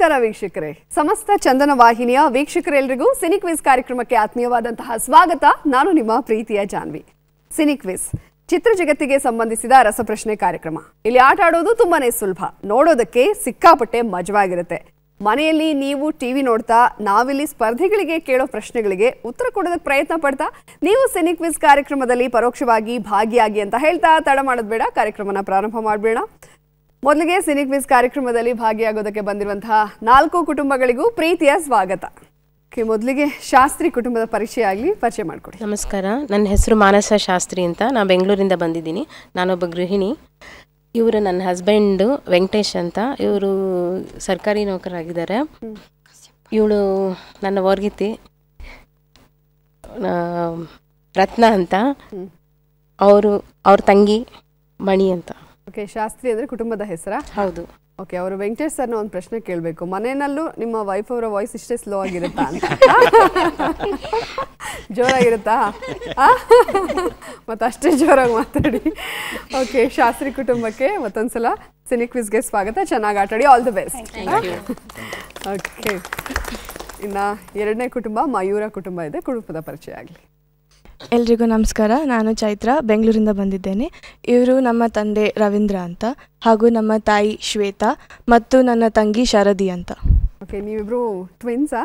ನಮಸ್ಕಾರ ವೀಕ್ಷಕರೇ, ಸಮಸ್ತ ಚಂದನ ವಾಹಿನಿಯ ವೀಕ್ಷಕರೆಲ್ಲರಿಗೂ ಸಿನಿ ಕ್ವಿಜ್ ಕಾರ್ಯಕ್ರಮಕ್ಕೆ ಆತ್ಮೀಯವಾದಂತಹ ಸ್ವಾಗತ. ನಾನು ನಿಮ್ಮ ಪ್ರೀತಿಯ ಜಾನ್ವಿ. ಸಿನಿ ಕ್ವಿಜ್ ಚಿತ್ರ ಜಗತ್ತಿಗೆ ಸಂಬಂಧಿಸಿದ ರಸಪ್ರಶ್ನೆ ಕಾರ್ಯಕ್ರಮ. ಇಲ್ಲಿ ಆಟ ಆಡೋದು ತುಂಬಾನೇ ಸುಲಭ, ನೋಡೋದಕ್ಕೆ ಸಿಕ್ಕಾಪಟ್ಟೆ ಮಜವಾಗಿರುತ್ತೆ. ಮನೆಯಲ್ಲಿ ನೀವು ಟಿವಿ ನೋಡ್ತಾ ನಾವಿಲ್ಲಿ ಸ್ಪರ್ಧಿಗಳಿಗೆ ಕೇಳೋ ಪ್ರಶ್ನೆಗಳಿಗೆ ಉತ್ತರ ಕೊಡೋದಕ್ಕೆ ಪ್ರಯತ್ನ ಪಡ್ತಾ ನೀವು ಸಿನಿ ಕ್ವಿಜ್ ಕಾರ್ಯಕ್ರಮದಲ್ಲಿ ಪರೋಕ್ಷವಾಗಿ ಭಾಗಿಯಾಗಿ ಅಂತ ಹೇಳ್ತಾ ತಡ ಮಾಡೋದು ಬೇಡ, ಕಾರ್ಯಕ್ರಮನ ಪ್ರಾರಂಭ ಮಾಡಬೇಡ. ಮೊದಲಿಗೆ ಸಿನಿ ಕ್ವಿಜ್ ಕಾರ್ಯಕ್ರಮದಲ್ಲಿ ಭಾಗಿಯಾಗೋದಕ್ಕೆ ಬಂದಿರುವಂತಹ 4 ಕುಟುಂಬಗಳಿಗೂ ಪ್ರೀತಿಯ ಸ್ವಾಗತ. ಮೊದಲಿಗೆ ಶಾಸ್ತ್ರಿ ಕುಟುಂಬದ ಪರಿಚಯ ಮಾಡಿಕೊಡಿ. ನಮಸ್ಕಾರ, ನನ್ನ ಹೆಸರು ಮಾನಸ ಶಾಸ್ತ್ರಿ ಅಂತ. ನಾನು ಬೆಂಗಳೂರಿಂದ ಬಂದಿದ್ದೀನಿ. ನಾನೊಬ್ಬ ಗೃಹಿಣಿ. ಇವರು ನನ್ನ ಹಸ್ಬೆಂಡು ವೆಂಕಟೇಶ್ ಅಂತ. ಇವರು ಸರ್ಕಾರಿ ನೌಕರಾಗಿದ್ದಾರೆ. ಇವಳು ನನ್ನ ವರ್ಗಿತಿ ರತ್ನ ಅಂತ. ಅವ್ರ ತಂಗಿ ಮಣಿ ಅಂತ. ಓಕೆ, ಶಾಸ್ತ್ರಿ ಅಂದರೆ ಕುಟುಂಬದ ಹೆಸರಾ? ಹೌದು. ಓಕೆ, ಅವರು ವೆಂಕಟೇಶ್ ಸರ್ನ ಒಂದು ಪ್ರಶ್ನೆ ಕೇಳಬೇಕು. ಮನೆಯಲ್ಲೂ ನಿಮ್ಮ ವೈಫ್ ಅವರ ವಾಯ್ಸ್ ಇಷ್ಟೇ ಸ್ಲೋ ಆಗಿರುತ್ತಾ ಅಂತ? ಜೋರಾಗಿರುತ್ತಾ? ಮತ್ತು ಅಷ್ಟೇ ಜೋರಾಗಿ ಮಾತಾಡಿ. ಓಕೆ, ಶಾಸ್ತ್ರಿ ಕುಟುಂಬಕ್ಕೆ ಮತ್ತೊಂದ್ಸಲ ಸಿನಿ ಕ್ವಿಜ್ಗೆ ಸ್ವಾಗತ. ಚೆನ್ನಾಗಿ ಆಟಾಡಿ. All the best. ಓಕೆ, ಇನ್ನು ಎರಡನೇ ಕುಟುಂಬ ಮಯೂರ ಕುಟುಂಬ ಇದೆ. ಕುಟುಂಬದ ಪರಿಚಯ ಆಗಲಿ. ಎಲ್ರಿಗೂ ನಮಸ್ಕಾರ, ನಾನು ಚೈತ್ರ, ಬೆಂಗಳೂರಿಂದ ಬಂದಿದ್ದೇನೆ. ಇವರು ನಮ್ಮ ತಂದೆ ರವೀಂದ್ರ ಅಂತ, ಹಾಗೂ ನಮ್ಮ ತಾಯಿ ಶ್ವೇತಾ ಮತ್ತು ನನ್ನ ತಂಗಿ ಶರದಿ ಅಂತ. ಓಕೆ, ನೀವಿಬ್ರು ಟ್ವಿನ್ಸಾ?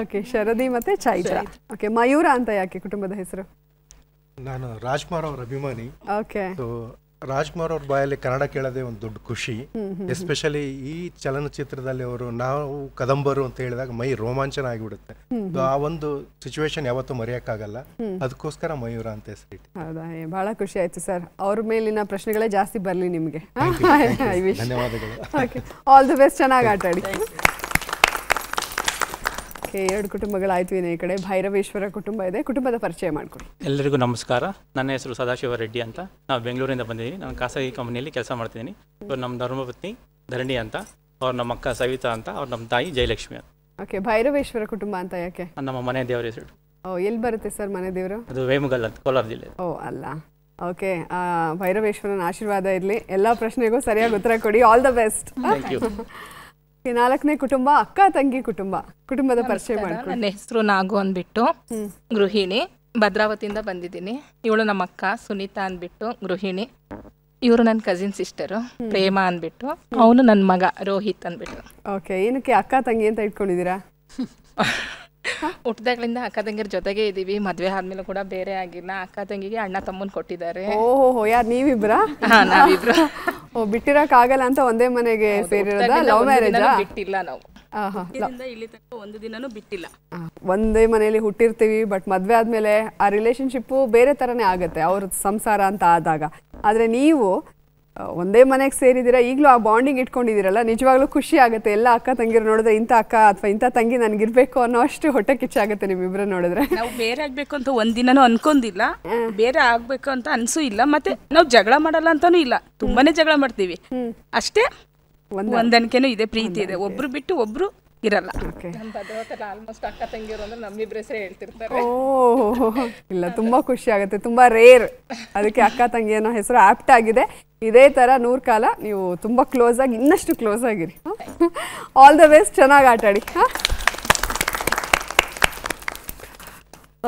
ಓಕೆ, ಶರದಿ ಮತ್ತೆ ಚೈತ್ರ. ಓಕೆ, ಮಯೂರ ಅಂತ ಯಾಕೆ ಕುಟುಂಬದ ಹೆಸರು? ನಾನು ರಾಜ್ಕುಮಾರ್ ಅವ್ರ ಅಭಿಮಾನಿ. ಓಕೆ, ರಾಜ್ಕುಮಾರ್ ಅವ್ರ ಬಾಯಲ್ಲಿ ಕನ್ನಡ ಕೇಳೋದೇ ಒಂದು ದೊಡ್ಡ ಖುಷಿ. ಎಸ್ಪೆಷಲಿ ಈ ಚಲನಚಿತ್ರದಲ್ಲಿ ಅವರು ನಾವು ಕದಂಬರು ಅಂತ ಹೇಳಿದಾಗ ಮೈ ರೋಮಾಂಚನ ಆಗಿಬಿಡುತ್ತೆ. ಆ ಒಂದು ಸಿಚುವೇಶನ್ ಯಾವತ್ತೂ ಮರೆಯಕ್ಕಾಗಲ್ಲ. ಅದಕ್ಕೋಸ್ಕರ ಮಯೂರ ಅಂತ ಹೆಸರಿಟ್ಟು. ಹೌದಾ, ಬಹಳ ಖುಷಿ ಆಯ್ತು ಸರ್. ಅವ್ರ ಮೇಲಿನ ಪ್ರಶ್ನೆಗಳೇ ಜಾಸ್ತಿ ಬರಲಿ ನಿಮಗೆ. ಧನ್ಯವಾದಗಳು. Okay, all the best. ಚೆನ್ನಾಗಿ ಆಟಾಡಿ. ಎರಡು ಕುಟುಂಬಗಳಾಯ್ತು. ಈ ಕಡೆ ಭೈರವೇಶ್ವರ ಕುಟುಂಬ ಇದೆ. ಕುಟುಂಬದ ಪರಿಚಯ ಮಾಡಿಕೊಡಿ. ಎಲ್ಲರಿಗೂ ನಮಸ್ಕಾರ. ನನ್ನ ಹೆಸರು ಸದಾಶಿವ ರೆಡ್ಡಿ ಅಂತ. ನಾವು ಬೆಂಗಳೂರಿಂದ ಬಂದಿದ್ದೀನಿ. ನಾನು ಖಾಸಗಿ ಕಂಪನಿಯಲ್ಲಿ ಕೆಲಸ ಮಾಡ್ತಿದ್ದೀನಿ. ಇವರು ನಮ್ಮ ಧರ್ಮಪತ್ನಿ ಧರಣಿ ಅಂತ, ಅವ್ರು ನಮ್ಮ ಅಕ್ಕ ಸವಿತಾ ಅಂತ, ಅವ್ರು ನಮ್ಮ ತಾಯಿ ಜಯಲಕ್ಷ್ಮಿ ಅಂತ. ಓಕೆ, ಭೈರವೇಶ್ವರ ಕುಟುಂಬ ಅಂತ ಯಾಕೆ? ನಮ್ಮ ಮನೆ ದೇವರ ಹೆಸರು. ಎಲ್ಲಿ ಬರುತ್ತೆ ಸರ್ ಮನೆ ದೇವರು? ಅದು ವೇಮಗಲ್ ಅಂತ, ಕೋಲಾರ ಜಿಲ್ಲೆ. ಅಲ್ಲ. ಓಕೆ, ಭೈರವೇಶ್ವರನ ಆಶೀರ್ವಾದ ಇರಲಿ. ಎಲ್ಲ ಪ್ರಶ್ನೆಗೂ ಸರಿಯಾಗಿ ಉತ್ತರ ಕೊಡಿ. All the best. Thank you. ನಾಲ್ಕನೇ ಕುಟುಂಬ ಅಕ್ಕ ತಂಗಿ ಕುಟುಂಬ. ಕುಟುಂಬದ ಪರಿಚಯ ಮಾಡ್ಕೊಂಡು. ನನ್ನ ಹೆಸರು ನಾಗು ಅಂದ್ಬಿಟ್ಟು, ಗೃಹಿಣಿ, ಭದ್ರಾವತಿಯಿಂದ ಬಂದಿದ್ದೀನಿ. ಇವಳು ನಮ್ಮ ಅಕ್ಕ ಸುನೀತಾ ಅಂದ್ಬಿಟ್ಟು ಗೃಹಿಣಿ. ಇವರು ನನ್ನ ಕಸಿನ್ ಸಿಸ್ಟರು ಪ್ರೇಮ ಅಂದ್ಬಿಟ್ಟು, ಅವನು ನನ್ನ ಮಗ ರೋಹಿತ್ ಅಂದ್ಬಿಟ್ಟು. ಓಕೆ, ಏನಕ್ಕೆ ಅಕ್ಕ ತಂಗಿ ಅಂತ ಇಟ್ಕೊಂಡಿದ್ದೀರಾ? ಹುಟ್ಟಿದಾಗ್ಲಿಂದ ಅಕ್ಕ ತಂಗಿರ ಜೊತೆಗೆ ಇದ್ದೀವಿ. ಮದುವೆ ಆದ್ಮೇಲೆ ಕೂಡ ಬೇರೆ ಆಗಿಲ್ಲ. ಅಕ್ಕ ತಂಗಿಗೆ ಅಣ್ಣ ತಮ್ಮನ್ ಕೊಟ್ಟಿದ್ದಾರೆ. ಓಹೋ, ಯಾರು ನೀವಿಬ್ರಾ? ನಾವಿಬ್ರು. ಬಿಟ್ಟಿರಕ್ ಆಗಲ್ಲ ಅಂತ ಒಂದೇ ಮನೆಗೆ ಸೇರಿರೋದಾ? Love marriage? ಬಿಟ್ಟಿಲ್ಲ ನಾವು. ಇಲ್ಲಿ ತನಕ ಒಂದು ದಿನನೂ ಬಿಟ್ಟಿಲ್ಲ. ಒಂದೇ ಮನೆಯಲ್ಲಿ ಹುಟ್ಟಿರ್ತೀವಿ, ಬಟ್ ಮದ್ವೆ ಆದ್ಮೇಲೆ ಆ ರಿಲೇಶನ್ಶಿಪ್ಪು ಬೇರೆ ತರನೇ ಆಗತ್ತೆ ಅವ್ರ ಸಂಸಾರ ಅಂತ ಆದಾಗ. ಆದ್ರೆ ನೀವು ಒಂದೇ ಮನೆಗೆ ಸೇರಿದ್ದೀರಾ, ಈಗಲೂ ಆ ಬಾಂಡಿಂಗ್ ಇಟ್ಕೊಂಡಿದ್ದೀರಲ್ಲ, ನಿಜವಾಗ್ಲೂ ಖುಷಿ ಆಗುತ್ತೆ. ಎಲ್ಲ ಅಕ್ಕ ತಂಗಿರು ನೋಡಿದ್ರೆ ಇಂಥ ಅಕ್ಕ ಅಥವಾ ಇಂಥ ತಂಗಿ ನನಗಿರ್ಬೇಕು ಅನ್ನೋ ಅಷ್ಟು ಹೊಟ್ಟೆ ಕಿಚ್ಚಾಗುತ್ತೆ ನಿಮ್ಮಿಬ್ರು ನೋಡಿದ್ರೆ. ನಾವು ಬೇರೆ ಆಗ್ಬೇಕು ಅಂತ ಒಂದಿನನೂ ಅನ್ಕೊಂಡಿಲ್ಲ, ಬೇರೆ ಆಗ್ಬೇಕು ಅಂತ ಅನ್ಸೂ ಇಲ್ಲ. ಮತ್ತೆ ನಾವು ಜಗಳ ಮಾಡಲ್ಲ ಅಂತಾನೂ ಇಲ್ಲ, ತುಂಬಾನೇ ಜಗಳ ಮಾಡ್ತೀವಿ ಅಷ್ಟೇ. ಹೊಂದಾಣಿಕೆನೂ ಇದೆ, ಪ್ರೀತಿ ಇದೆ. ಒಬ್ರು ಬಿಟ್ಟು ಒಬ್ರು ಇರಲ್ಲ. ಆಲ್ಮೋಸ್ಟ್ ಅಕ್ಕ ತಂಗಿಯರು ಅಂದ್ರೆ ನಮ್ಮಿಬ್ರ ಹೆಸರೇ ಹೇಳ್ತಿರ್ತಾರೆ. ಇಲ್ಲ, ತುಂಬಾ ಖುಷಿ ಆಗುತ್ತೆ. ತುಂಬಾ ರೇರ್, ಅದಕ್ಕೆ ಅಕ್ಕ ತಂಗಿ ಅನ್ನೋ ಹೆಸರು ಆಪ್ಟ್ ಆಗಿದೆ. ಇದೇ ತರ 100 ಕಾಲ ನೀವು ತುಂಬಾ ಕ್ಲೋಸ್ ಆಗಿ ಇನ್ನಷ್ಟು ಕ್ಲೋಸ್ ಆಗಿರಿ. All the best. ಚೆನ್ನಾಗಿ ಆಟಾಡಿ.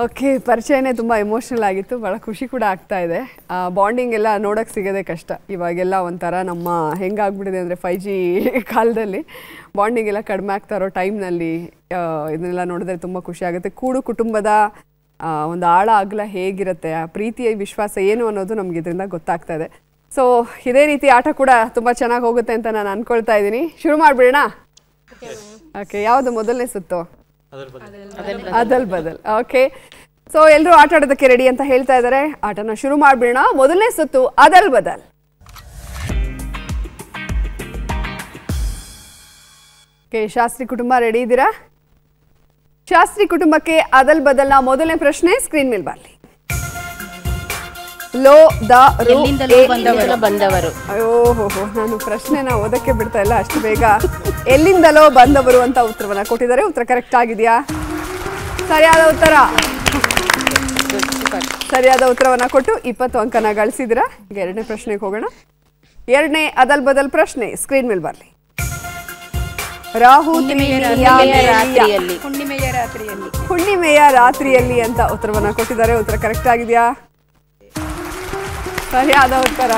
ಓಕೆ, ಪರಿಚಯನೇ ತುಂಬ ಎಮೋಷ್ನಲ್ ಆಗಿತ್ತು. ಭಾಳ ಖುಷಿ ಕೂಡ ಆಗ್ತಾ ಇದೆ. ಬಾಂಡಿಂಗ್ ಎಲ್ಲ ನೋಡೋಕ್ಕೆ ಸಿಗೋದೇ ಕಷ್ಟ. ಇವಾಗೆಲ್ಲ ಒಂಥರ ನಮ್ಮ ಹೆಂಗಾಗ್ಬಿಟ್ಟಿದೆ ಅಂದರೆ 5G ಕಾಲದಲ್ಲಿ ಬಾಂಡಿಂಗ್ ಎಲ್ಲ ಕಡಿಮೆ ಆಗ್ತಾ ಇರೋ ಟೈಮ್ನಲ್ಲಿ ಇದನ್ನೆಲ್ಲ ನೋಡಿದ್ರೆ ತುಂಬ ಖುಷಿ ಆಗುತ್ತೆ. ಕೂಡು ಕುಟುಂಬದ ಒಂದು ಆಳ ಅಗಲ ಹೇಗಿರುತ್ತೆ, ಆ ಪ್ರೀತಿಯ ವಿಶ್ವಾಸ ಏನು ಅನ್ನೋದು ನಮ್ಗೆ ಇದರಿಂದ ಗೊತ್ತಾಗ್ತಾ ಇದೆ. ಸೊ ಇದೇ ರೀತಿ ಆಟ ಕೂಡ ತುಂಬ ಚೆನ್ನಾಗಿ ಹೋಗುತ್ತೆ ಅಂತ ನಾನು ಅಂದ್ಕೊಳ್ತಾ ಇದ್ದೀನಿ. ಶುರು ಮಾಡಿಬಿಡೋಣ. ಓಕೆ, ಯಾವುದು ಮೊದಲನೇ ಸುತ್ತು? ಅದಲ್ ಬದಲ್. ಓಕೆ, ಸೊ ಎಲ್ಲರೂ ಆಟ ಆಡೋದಕ್ಕೆ ರೆಡಿ ಅಂತ ಹೇಳ್ತಾ ಇದ್ದಾರೆ. ಆಟನ ಶುರು ಮಾಡ್ಬಿಡೋಣ. ಮೊದಲನೇ ಸುತ್ತು ಅದಲ್ ಬದಲ್. ಓಕೆ, ಶಾಸ್ತ್ರಿ ಕುಟುಂಬ ರೆಡಿ ಇದ್ದೀರಾ? ಶಾಸ್ತ್ರಿ ಕುಟುಂಬಕ್ಕೆ ಅದಲ್ ಬದಲ್ನ ಮೊದಲನೇ ಪ್ರಶ್ನೆ ಸ್ಕ್ರೀನ್ ಮೇಲೆ ಬರಲಿ. ಲೋ ದ ಬಂದವರು. ಓಹೋ, ನಾನು ಪ್ರಶ್ನೆನ ಓದಕ್ಕೆ ಬಿಡ್ತಾ ಇಲ್ಲ ಅಷ್ಟು ಬೇಗ. ಎಲ್ಲಿಂದಲೋ ಬಂದವರು ಅಂತ ಉತ್ತರವನ್ನ ಕೊಟ್ಟಿದ್ದಾರೆ. ಉತ್ತರ ಕರೆಕ್ಟ್ ಆಗಿದೆಯಾ? ಸರಿಯಾದ ಉತ್ತರ. ಸರಿಯಾದ ಉತ್ತರವನ್ನ ಕೊಟ್ಟು 20 ಅಂಕನ ಗಳಿಸಿದ್ರ. ಈಗ ಎರಡನೇ ಪ್ರಶ್ನೆಗೆ ಹೋಗೋಣ. ಎರಡನೇ ಅದಲ್ ಬದಲ್ ಪ್ರಶ್ನೆ ಸ್ಕ್ರೀನ್ ಮೇಲೆ ಬರಲಿ. ರಾಹು ರಾತ್ರಿಯಲ್ಲಿ ಹುಣ್ಣಿಮೆಯ ರಾತ್ರಿಯಲ್ಲಿ ಅಂತ ಉತ್ತರವನ್ನ ಕೊಟ್ಟಿದ್ದಾರೆ. ಉತ್ತರ ಕರೆಕ್ಟ್ ಆಗಿದೆಯಾ? ಸರಿಯಾದ ಉತ್ತರ.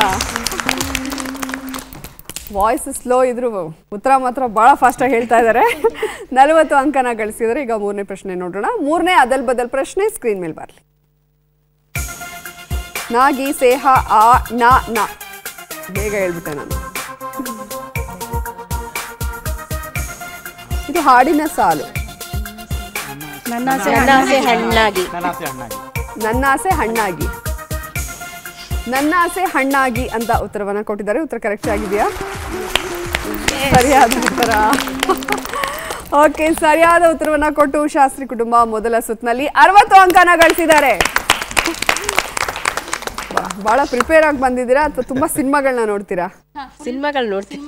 ವಾಯ್ಸ್ ಸ್ಲೋ ಇದ್ರು ಉತ್ತರ ಮಾತ್ರ ಬಹಳ ಫಾಸ್ಟ್ ಆಗಿ ಹೇಳ್ತಾ ಇದ್ದಾರೆ. 40 ಅಂಕನ ಗಳಿಸಿದರೆ. ಈಗ ಮೂರನೇ ಪ್ರಶ್ನೆ ನೋಡೋಣ. ಮೂರನೇ ಅದಲ್ ಬದಲ್ ಪ್ರಶ್ನೆ ಸ್ಕ್ರೀನ್ ಮೇಲೆ ಬರಲಿ. ನಾಗಿ ಸೇಹ ಆ ನಾ ನಾ ಬೇಗ ಹೇಳ್ಬಿಟ್ಟೆ ನಾನು. ಇದು ಹಾಡಿನ ಸಾಲು. ನನ್ನಾಸೆ ಹಣ್ಣಾಗಿ ನನ್ನಾಸೆ ಹಣ್ಣಾಗಿ ನನ್ನಾಸೆ ಹಣ್ಣಾಗಿ ಅಂತ ಉತ್ತರವನ್ನ ಕೊಟ್ಟಿದ್ದಾರೆ. ಉತ್ತರ ಕರೆಕ್ಟ್ ಆಗಿದೆಯಾ? ಸರಿಯಾದ ಉತ್ತರ. ಓಕೆ, ಸರಿಯಾದ ಉತ್ತರವನ್ನ ಕೊಟ್ಟು ಶಾಸ್ತ್ರಿ ಕುಟುಂಬ ಮೊದಲ ಸುತ್ತಿನಲ್ಲಿ 60 ಅಂಕನ ಗಳಿಸಿದ್ದಾರೆ. ಬಹಳ ಪ್ರಿಪೇರ್ ಆಗಿ ಬಂದಿದ್ದೀರಾ ಅಥವಾ ತುಂಬಾ ಸಿನಿಮಾಗಳನ್ನ ನೋಡ್ತೀರಾ? ಸಿನಿಮಾಗಳು ನೋಡ್ತೀನಿ.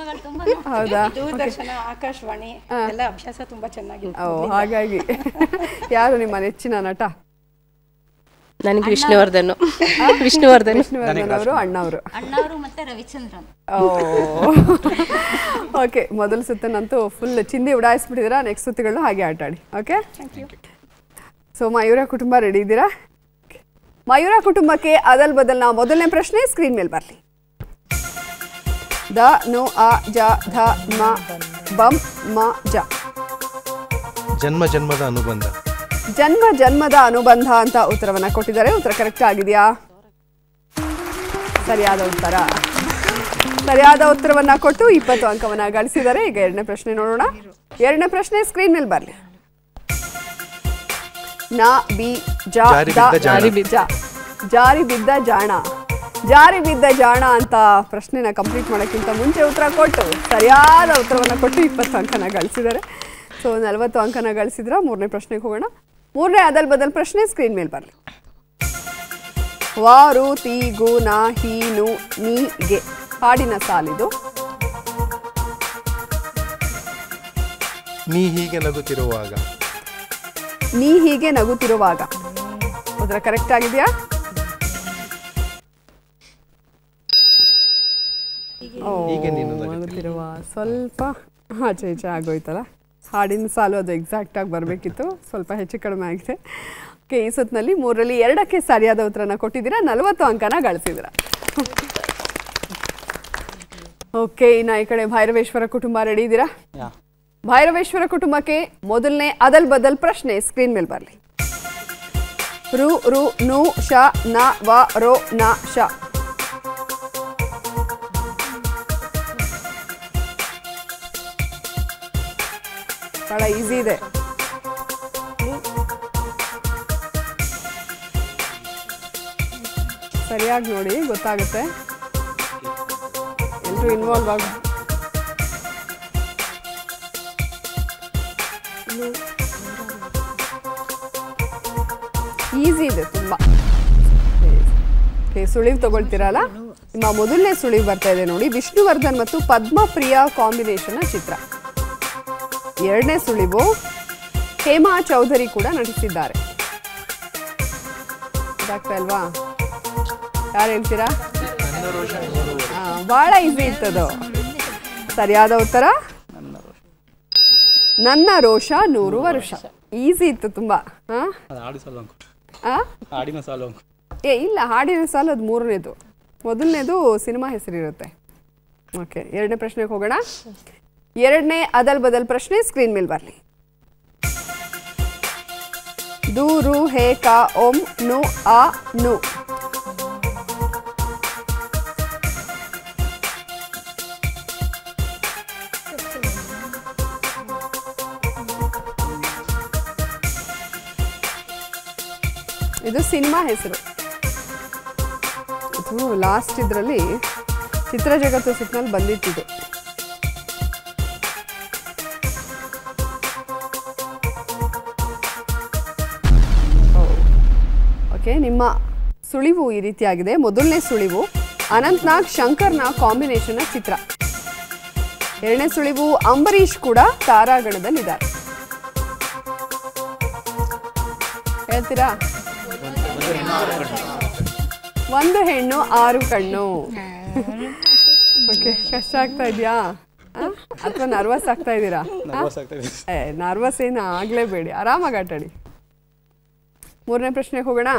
ಹೌದಾ? ದೂರದರ್ಶನ, ಆಕಾಶವಾಣಿ ಎಲ್ಲ ಅಭ್ಯಾಸ ತುಂಬಾ ಚೆನ್ನಾಗಿದೆ. ಓ, ಹಾಗಾಗಿ ಯಾರು ನಿಮ್ಮ ನೆಚ್ಚಿನ ನಟ? ನನಗೆ ವಿಷ್ಣುವರ್ಧನ್ ಅವರು ಅಣ್ಣವರು ಮತ್ತೆ ರವಿಚಂದ್ರನ್. ಓಕೆ, ಮೊದಲ ಸುತ್ತನಂತೂ ಫುಲ್ ಚಿಂದಿ ಉಡಾಯಿಸ್ಬಿಟ್ಟಿದ್ದೀರಾ. ನೆಕ್ಸ್ಟ್ ಸುತ್ತುಗಳನ್ನು ಹಾಗೆ ಆಟ ಆಡಿ. ಓಕೆ, ಸೊ ಮಯೂರ ಕುಟುಂಬ ರೆಡಿ ಇದ್ದೀರಾ? ಮಯೂರ ಕುಟುಂಬಕ್ಕೆ ಅದಲ್ ಬದಲ್ನ ಮೊದಲನೇ ಪ್ರಶ್ನೆ ಸ್ಕ್ರೀನ್ ಮೇಲೆ ಬರಲಿ. ದ ನು ಆ ಜ ಧ ಮ ಬಂ ಮ ಜ. ಜನ್ಮ ಜನ್ಮದ ಅನುಬಂಧ. ಜನ್ಮ ಜನ್ಮದ ಅನುಬಂಧ ಅಂತ ಉತ್ತರವನ್ನ ಕೊಟ್ಟಿದ್ದಾರೆ. ಉತ್ತರ ಕರೆಕ್ಟ್ ಆಗಿದೆಯಾ? ಸರಿಯಾದ ಉತ್ತರ. ಸರಿಯಾದ ಉತ್ತರವನ್ನ ಕೊಟ್ಟು 20 ಅಂಕವನ್ನ ಗಳಿಸಿದ್ದಾರೆ. ಈಗ ಎರಡನೇ ಪ್ರಶ್ನೆ ನೋಡೋಣ. ಎರಡನೇ ಪ್ರಶ್ನೆ ಸ್ಕ್ರೀನ್ ಮೇಲೆ ಬರಲಿ. ನಾ ಬಿ ಜಾ ಜಾರಿ ಬಿದ್ದ ಜಾಣ. ಜಾರಿ ಬಿದ್ದ ಜಾಣ ಅಂತ ಪ್ರಶ್ನೆನ ಕಂಪ್ಲೀಟ್ ಮಾಡೋಕ್ಕಿಂತ ಮುಂಚೆ ಉತ್ತರ ಕೊಟ್ಟು ಸರಿಯಾದ ಉತ್ತರವನ್ನ ಕೊಟ್ಟು 20 ಅಂಕನ ಗಳಿಸಿದ್ದಾರೆ. ಸೊ 40 ಅಂಕನ ಗಳಿಸಿದ್ರ. ಮೂರನೇ ಪ್ರಶ್ನೆಗೆ ಹೋಗೋಣ. ಮೂರನೇ ಅದಲ್ ಬದಲ್ ಪ್ರಶ್ನೆ ಸ್ಕ್ರೀನ್ ಮೇಲೆ ಬರಲಿ. ವಾರು ತಿ ಗು ನಾ ಹಿ ನು ನೀ ಗೆ ಹಾಡಿನ ಸಾಲಿದು. ನೀ ಹೀಗೆ ನಗುತ್ತಿರುವಾಗ. ನೀ ಹೀಗೆ ನಗುತ್ತಿರುವಾಗ. ಉತ್ತರ ಕರೆಕ್ಟ್ ಆಗಿದೆಯಾ? ನಗುತ್ತಿರುವ ಸ್ವಲ್ಪ ಆಚೆ ಈಚೆ ಆಗೋಯ್ತಲ್ಲ. ಹಾಡಿನ ಸಾಲು ಅದು ಎಕ್ಸಾಕ್ಟ್ ಆಗಿ ಬರಬೇಕಿತ್ತು, ಸ್ವಲ್ಪ ಹೆಚ್ಚು ಕಡಿಮೆ ಆಗಿದೆ. ಓಕೆ, ಈ ಸುತ್ತಿನಲ್ಲಿ 3ರಲ್ಲಿ 2ಕ್ಕೆ ಸರಿಯಾದ ಉತ್ತರನ ಕೊಟ್ಟಿದ್ದೀರಾ. 40 ಅಂಕನ ಗಳಿಸಿದ್ದೀರಾ. ಓಕೆ, ಇನ್ನು ಈ ಕಡೆ ಭೈರವೇಶ್ವರ ಕುಟುಂಬ ರೆಡಿ ಇದ್ದೀರಾ? ಭೈರವೇಶ್ವರ ಕುಟುಂಬಕ್ಕೆ ಮೊದಲನೇ ಅದಲ್ ಬದಲ್ ಪ್ರಶ್ನೆ ಸ್ಕ್ರೀನ್ ಮೇಲೆ ಬರಲಿ. ರು ರು ನು ಶ ನ ವ ರೋ ನ ಶ. ಬಹಳ ಈಸಿ ಇದೆ. ಸರಿಯಾಗಿ ನೋಡಿ, ಗೊತ್ತಾಗುತ್ತೆ. ಎಲ್ಲರೂ ಇನ್ವಾಲ್ವ್ ಆಗ. ಈಸಿ ಇದೆ ತುಂಬಾ. ಸುಳಿವು ತಗೊಳ್ತೀರಲ್ಲ, ನಿಮ್ಮ ಮೊದಲನೇ ಸುಳಿವು ಬರ್ತಾ ಇದೆ ನೋಡಿ. ವಿಷ್ಣುವರ್ಧನ್ ಮತ್ತು ಪದ್ಮಪ್ರಿಯ ಕಾಂಬಿನೇಷನ್ ಚಿತ್ರ. ಎರಡನೇ ಸುಳಿವು ಹೇಮಾ ಚೌಧರಿ ಕೂಡ ನಟಿಸಿದ್ದಾರೆ. ಗೊತ್ತಾಗ್ತಾ ಇಲ್ವಾ? ಯಾರು ಹೇಳ್ತೀರಾ? ಬಹಳ ಈಸಿ ಇತ್ತದು. ಸರಿಯಾದ ಉತ್ತರ ನನ್ನ ರೋಷ 100 ವರ್ಷ. ಈಸಿ ಇತ್ತು ತುಂಬಾ. ಇಲ್ಲ, ಹಾಡಿನ ಸಾಲು ಅದು ಮೂರನೇದು. ಮೊದಲನೇದು ಸಿನಿಮಾ ಹೆಸರಿರುತ್ತೆ. ಓಕೆ, ಎರಡನೇ ಪ್ರಶ್ನೆಗೆ ಹೋಗೋಣ. ಎರಡನೇ ಅದಲ್ ಬದಲ್ ಪ್ರಶ್ನೆ ಸ್ಕ್ರೀನ್ ಮೇಲೆ ಬರಲಿ. ದು ರು ಹೇ ಕಾ ಓಂ ನು ಆ ನು. ಇದು ಸಿನಿಮಾ ಹೆಸರು. ಇದು ಲಾಸ್ಟ್ ಇದರಲ್ಲಿ ಚಿತ್ರ ಜಗತ್ತು ಸುತ್ತಿನಲ್ಲಿ ಬಂದಿಟ್ಟಿದ್ದು. ಓಕೆ, ನಿಮ್ಮ ಸುಳಿವು ಈ ರೀತಿಯಾಗಿದೆ. ಮೊದಲನೇ ಸುಳಿವು ಅನಂತ್ನಾಗ್ ಶಂಕರ್ನ ಕಾಂಬಿನೇಷನ್ ಚಿತ್ರ. ಎರಡನೇ ಸುಳಿವು ಅಂಬರೀಷ್ ಕೂಡ ತಾರಾಗಣದಲ್ಲಿದ್ದಾರೆ. ಹೇಳ್ತೀರಾ? ಒಂದು ಹೆಣ್ಣು 6 ಕಣ್ಣು. ಓಕೆ, ಕಷ್ಟ ಆಗ್ತಾ ಇದೆಯಾ? ಅಥವಾ ನರ್ವಸ್ ಆಗ್ತಾ ಇದ್ದೀರಾ? ನರ್ವಸ್ ಏನು ಆಗಲೇಬೇಡಿ, ಆರಾಮಾಗಿ ಆಟಾಡಿ. ಮೂರನೇ ಪ್ರಶ್ನೆಗೆ ಹೋಗೋಣ.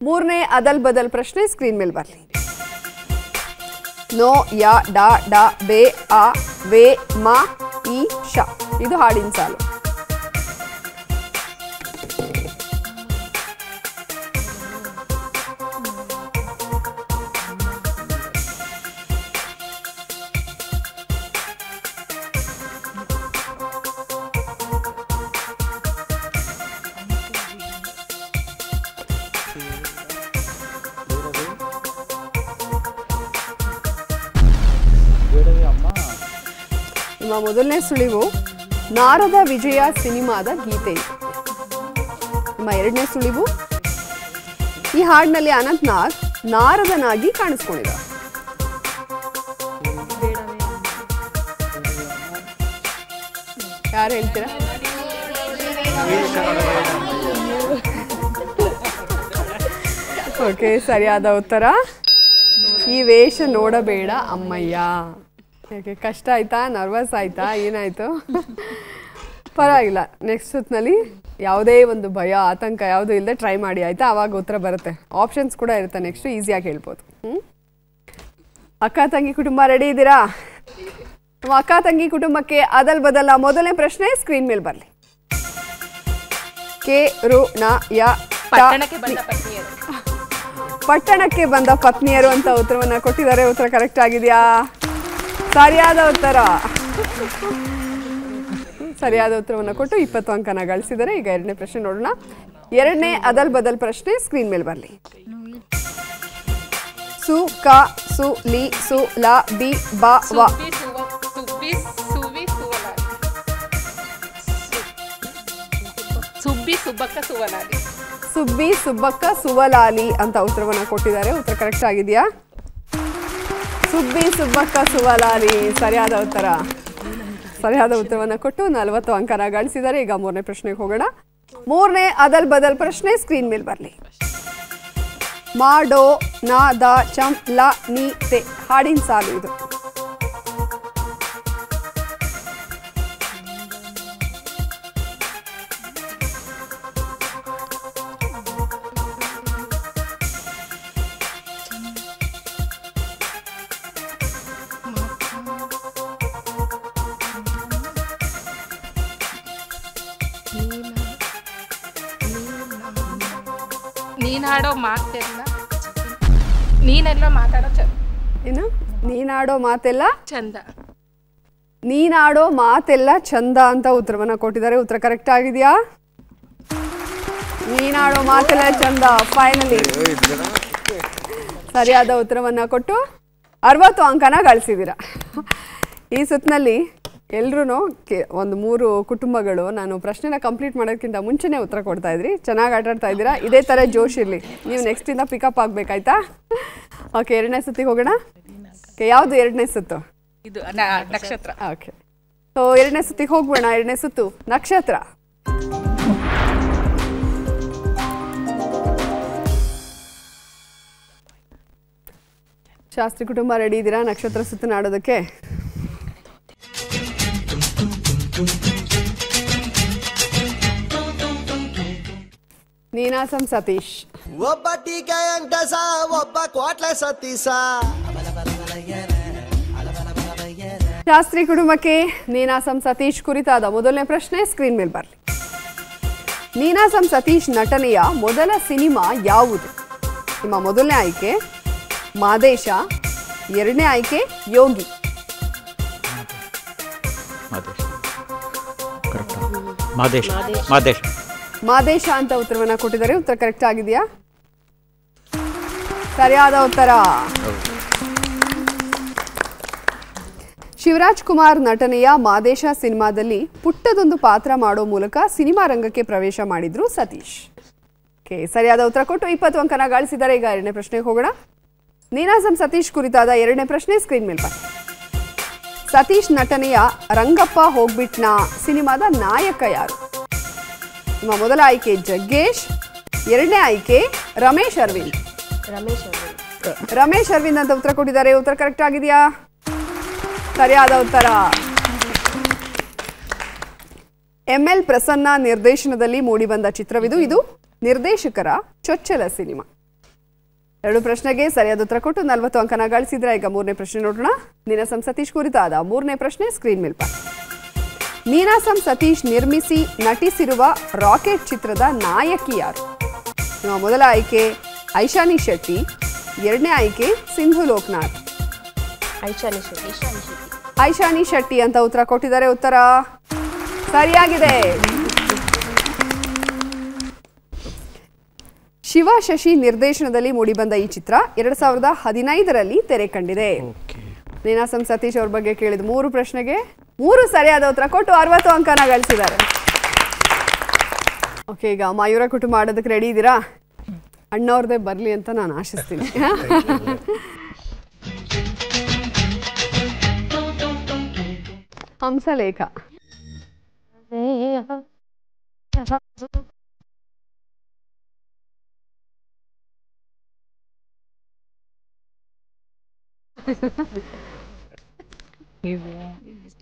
ಮೂರನೇ ಅದಲ್ ಬದಲ್ ಪ್ರಶ್ನೆ ಸ್ಕ್ರೀನ್ ಮೇಲೆ ಬರಲಿ. ನೋ ಯ ಡ ಡ ಬೆ ಆ ವೇ ಮ ಈ ಶ ಇದು ಹಾಡಿನ ಸಾಲು. ನಿಮ್ಮ ಮೊದಲನೇ ಸುಳಿವು ನಾರದ ವಿಜಯ ಸಿನಿಮಾದ ಗೀತೆ ಇದು. ನಿಮ್ಮ ಎರಡನೇ ಸುಳಿವು ಈ ಹಾಡಿನಲ್ಲಿ ಅನಂತ್ ನಾಗ್ ನಾರದನಾಗಿ ಕಾಣಿಸ್ಕೊಂಡಿದ್ದಾರೆ. ಯಾರು ಹೇಳ್ತೀರಾ? ಓಕೆ, ಸರಿಯಾದ ಉತ್ತರ ಈ ವೇಷ ನೋಡಬೇಡ ಅಮ್ಮಯ್ಯ. ಯಾಕೆ ಕಷ್ಟ ಆಯ್ತಾ, ನರ್ವಸ್ ಆಯ್ತಾ, ಏನಾಯ್ತು? ಪರವಾಗಿಲ್ಲ, ನೆಕ್ಸ್ಟ್ ಸುತ್ತಿನಲ್ಲಿ ಯಾವುದೇ ಒಂದು ಭಯ ಆತಂಕ ಯಾವುದೂ ಇಲ್ಲದೆ ಟ್ರೈ ಮಾಡಿ ಆಯ್ತಾ, ಆವಾಗ ಉತ್ತರ ಬರುತ್ತೆ. ಆಪ್ಷನ್ಸ್ ಕೂಡ ಇರುತ್ತೆ, ನೆಕ್ಸ್ಟ್ ಈಸಿಯಾಗಿ ಹೇಳ್ಬೋದು. ಅಕ್ಕ ತಂಗಿ ಕುಟುಂಬ ರೆಡಿ ಇದ್ದೀರಾ? ನಮ್ಮ ಅಕ್ಕ ತಂಗಿ ಕುಟುಂಬಕ್ಕೆ ಅದಲ್ ಬದಲ ಮೊದಲನೇ ಪ್ರಶ್ನೆ ಸ್ಕ್ರೀನ್ ಮೇಲೆ ಬರಲಿ. ಕೆ ರು ನ ಯ ಪಟ್ಟಣಕ್ಕೆ ಬಂದ ಪತ್ನಿಯರು ಅಂತ ಉತ್ತರವನ್ನ ಕೊಟ್ಟಿದ್ದಾರೆ. ಉತ್ತರ ಕರೆಕ್ಟ್ ಆಗಿದೆಯಾ? ಸರಿಯಾದ ಉತ್ತರ. ಸರಿಯಾದ ಉತ್ತರವನ್ನು ಕೊಟ್ಟು 20 ಅಂಕನ ಗಳಿಸಿದರೆ. ಈಗ ಎರಡನೇ ಪ್ರಶ್ನೆ ನೋಡೋಣ. ಎರಡನೇ ಅದಲ್ ಬದಲ್ ಪ್ರಶ್ನೆ ಸ್ಕ್ರೀನ್ ಮೇಲೆ ಬರಲಿ. ಸು ಕ ಸು ಲಿ ಸು ಲ ಬಿ ಬ ವ ಸುಬ್ಬಿ ಸುಬ್ಬಕ್ಕ ಸುವಲಾಲಿ ಅಂತ ಉತ್ತರವನ್ನ ಕೊಟ್ಟಿದ್ದಾರೆ. ಉತ್ತರ ಕರೆಕ್ಟ್ ಆಗಿದೆಯಾ? ಸುಬ್ಬಿ ಸುಬ್ಬಕ್ಕ ಸುವಲಾಲಿ ಸರಿಯಾದ ಉತ್ತರ. ಸರಿಯಾದ ಉತ್ತರವನ್ನು ಕೊಟ್ಟು 40 ಅಂಕನ ಗಳಿಸಿದ್ದಾರೆ. ಈಗ ಮೂರನೇ ಪ್ರಶ್ನೆಗೆ ಹೋಗೋಣ. ಮೂರನೇ ಅದಲ್ ಬದಲ್ ಪ್ರಶ್ನೆ ಸ್ಕ್ರೀನ್ ಮೇಲೆ ಬರಲಿ. ಮಾಡೋ ನ ದ ಚಂ ಲ ನೀ ತೆ ಹಾಡಿನ ಸಾಲು ಇದು. ನೀನಾಡೋ ಮಾತೆಲ್ಲ ನೀನೆಲ್ಲ ಮಾತಾಡೋ ಚಂದ. ಏನು? ನೀನಾಡೋ ಮಾತೆಲ್ಲ ಚಂದ. ನೀನಾಡೋ ಮಾತೆಲ್ಲ ಚಂದ ಅಂತ ಉತ್ತರವನ್ನ ಕೊಟ್ಟಿದ್ದಾರೆ. ಉತ್ತರ ಕರೆಕ್ಟ್ ಆಗಿದೆಯಾ? ನೀನಾಡೋ ಮಾತೆಲ್ಲ ಚಂದ ಫೈನಲಿ ಸರಿಯಾದ ಉತ್ತರವನ್ನ ಕೊಟ್ಟು 60 ಅಂಕನ ಗಳಿಸಿದ್ದೀರಾ. ಈ ಸುತ್ತಿನಲ್ಲಿ ಎಲ್ರೂ ಒಂದು 3 ಕುಟುಂಬಗಳು ನಾನು ಪ್ರಶ್ನೆನ ಕಂಪ್ಲೀಟ್ ಮಾಡೋದಕ್ಕಿಂತ ಮುಂಚೆನೇ ಉತ್ತರ ಕೊಡ್ತಾ ಇದ್ರಿ. ಚೆನ್ನಾಗಿ ಆಟಾಡ್ತಾ ಇದ್ದೀರಾ. ಇದೇ ಥರ ಜೋಶ್ ಇರಲಿ. ನೀವು ನೆಕ್ಸ್ಟಿಂದ ಪಿಕಪ್ ಆಗಬೇಕಾಯ್ತಾ? ಓಕೆ, ಎರಡನೇ ಸುತ್ತಿಗೆ ಹೋಗೋಣ. ಓಕೆ, ಯಾವುದು ಎರಡನೇ ಸುತ್ತು? ಇದು ನಕ್ಷತ್ರ. ಓಕೆ, ಸೊ ಎರಡನೇ ಸುತ್ತಿಗೆ ಹೋಗ್ಬೋಣ. ಎರಡನೇ ಸುತ್ತು ನಕ್ಷತ್ರ. ಶಾಸ್ತ್ರಿ ಕುಟುಂಬ ರೆಡಿ ಇದ್ದೀರಾ ನಕ್ಷತ್ರ ಸುತ್ತು ನಾಡೋದಕ್ಕೆ? ನೀನಾಸಂ ಸತೀಶ್. ಒಬ್ಬ ಟೀಕೆ ವೆಂಕಟೇಶ, ಒಬ್ಬ ಕೋಟ್ಲೆ ಸತೀಶ. ಶಾಸ್ತ್ರಿ ಕುಟುಂಬಕ್ಕೆ ನೀನಾಸಂ ಸತೀಶ್ ಕುರಿತಾದ ಮೊದಲನೇ ಪ್ರಶ್ನೆ ಸ್ಕ್ರೀನ್ ಮೇಲೆ ಬರಲಿ. ನೀನಾಸಂ ಸತೀಶ್ ನಟನೆಯ ಮೊದಲ ಸಿನಿಮಾ ಯಾವುದು? ನಿಮ್ಮ ಮೊದಲನೇ ಆಯ್ಕೆ ಮಾದೇಶ, ಎರಡನೇ ಆಯ್ಕೆ ಯೋಗಿ. ಮಾದೇಶ ಅಂತ ಉತ್ತರವನ್ನ ಕೊಟ್ಟಿದ್ದಾರೆ. ಉತ್ತರ ಕರೆಕ್ಟ್ ಆಗಿದೆಯಾ? ಸರಿಯಾದ ಉತ್ತರ. ಶಿವರಾಜ್ ಕುಮಾರ್ ನಟನೆಯ ಮಾದೇಶ ಸಿನಿಮಾದಲ್ಲಿ ಪುಟ್ಟದೊಂದು ಪಾತ್ರ ಮಾಡೋ ಮೂಲಕ ಸಿನಿಮಾ ರಂಗಕ್ಕೆ ಪ್ರವೇಶ ಮಾಡಿದ್ರು ಸತೀಶ್. ಓಕೆ, ಸರಿಯಾದ ಉತ್ತರ ಕೊಟ್ಟು 20 ಅಂಕನ ಗಳಿಸಿದ್ದಾರೆ. ಈಗ ಎರಡನೇ ಪ್ರಶ್ನೆಗೆ ಹೋಗೋಣ. ನೀನಾಸಂ ಸತೀಶ್ ಕುರಿತಾದ ಎರಡನೇ ಪ್ರಶ್ನೆ ಸ್ಕ್ರೀನ್ ಮೇಲೆ ಬನ್ನಿ. ಸತೀಶ್ ನಟನೆಯ ರಂಗಪ್ಪ ಹೋಗ್ಬಿಟ್ನ ಸಿನಿಮಾದ ನಾಯಕ ಯಾರು? ನಿಮ್ಮ ಮೊದಲ ಆಯ್ಕೆ ಜಗ್ಗೇಶ್, ಎರಡನೇ ಆಯ್ಕೆ ರಮೇಶ್ ಅರವಿಂದ್. ರಮೇಶ್ ಅರವಿಂದ್ ಅಂತ ಉತ್ತರ ಕೊಟ್ಟಿದ್ದಾರೆ. ಉತ್ತರ ಕರೆಕ್ಟ್ ಆಗಿದೆಯಾ? ಸರಿಯಾದ ಉತ್ತರ. ML ಪ್ರಸನ್ನ ನಿರ್ದೇಶನದಲ್ಲಿ ಮೂಡಿಬಂದ ಚಿತ್ರವಿದು. ಇದು ನಿರ್ದೇಶಕರ ಚೊಚ್ಚಲ ಸಿನಿಮಾ. 2 ಪ್ರಶ್ನೆಗೆ ಸರಿಯಾದ ಉತ್ತರ ಕೊಟ್ಟು 40 ಅಂಕನ ಗಳಿಸಿದ್ರೆ. ಈಗ 3ನೇ ಪ್ರಶ್ನೆ ನೋಡೋಣ. ನೀನಾಸಂ ಸತೀಶ್ ಕುರಿತಾದ 3ನೇ ಪ್ರಶ್ನೆ ಸ್ಕ್ರೀನ್ ಮೇಲೆ. ನೀನಾಸಂ ಸತೀಶ್ ನಿರ್ಮಿಸಿ ನಟಿಸಿರುವ ರಾಕೆಟ್ ಚಿತ್ರದ ನಾಯಕಿ ಯಾರು? ನಿಮ್ಮ ಮೊದಲ ಆಯ್ಕೆ ಐಶಾನಿ ಶೆಟ್ಟಿ, 2ನೇ ಆಯ್ಕೆ ಸಿಂಧು ಲೋಕನಾಥ್. ಐಶಾನಿ ಶೆಟ್ಟಿ ಅಂತ ಉತ್ತರ ಕೊಟ್ಟಿದ್ದಾರೆ. ಉತ್ತರ ಸರಿಯಾಗಿದೆ. ಶಿವ ಶಶಿ ನಿರ್ದೇಶನದಲ್ಲಿ ಮೂಡಿಬಂದ ಈ ಚಿತ್ರ 2015ರಲ್ಲಿ ತೆರೆ ಕಂಡಿದೆ. ನೀನಾಸಂ ಸತೀಶ್ ಅವ್ರ ಬಗ್ಗೆ ಕೇಳಿದ 3 ಪ್ರಶ್ನೆಗೆ 3 ಸರಿಯಾದ ಉತ್ತರ ಕೊಟ್ಟು 60 ಅಂಕನ ಗಳಿಸಿದ್ದಾರೆ. ಓಕೆ, ಈಗ ಮಯೂರ ಕುಟುಂಬ ಆಡೋದಕ್ಕೆ ರೆಡಿ ಇದ್ದೀರಾ? ಅಣ್ಣವ್ರದ್ದೇ ಬರಲಿ ಅಂತ ನಾನು ಆಶಿಸ್ತೀನಿ. ಹಂಸಲೇಖ.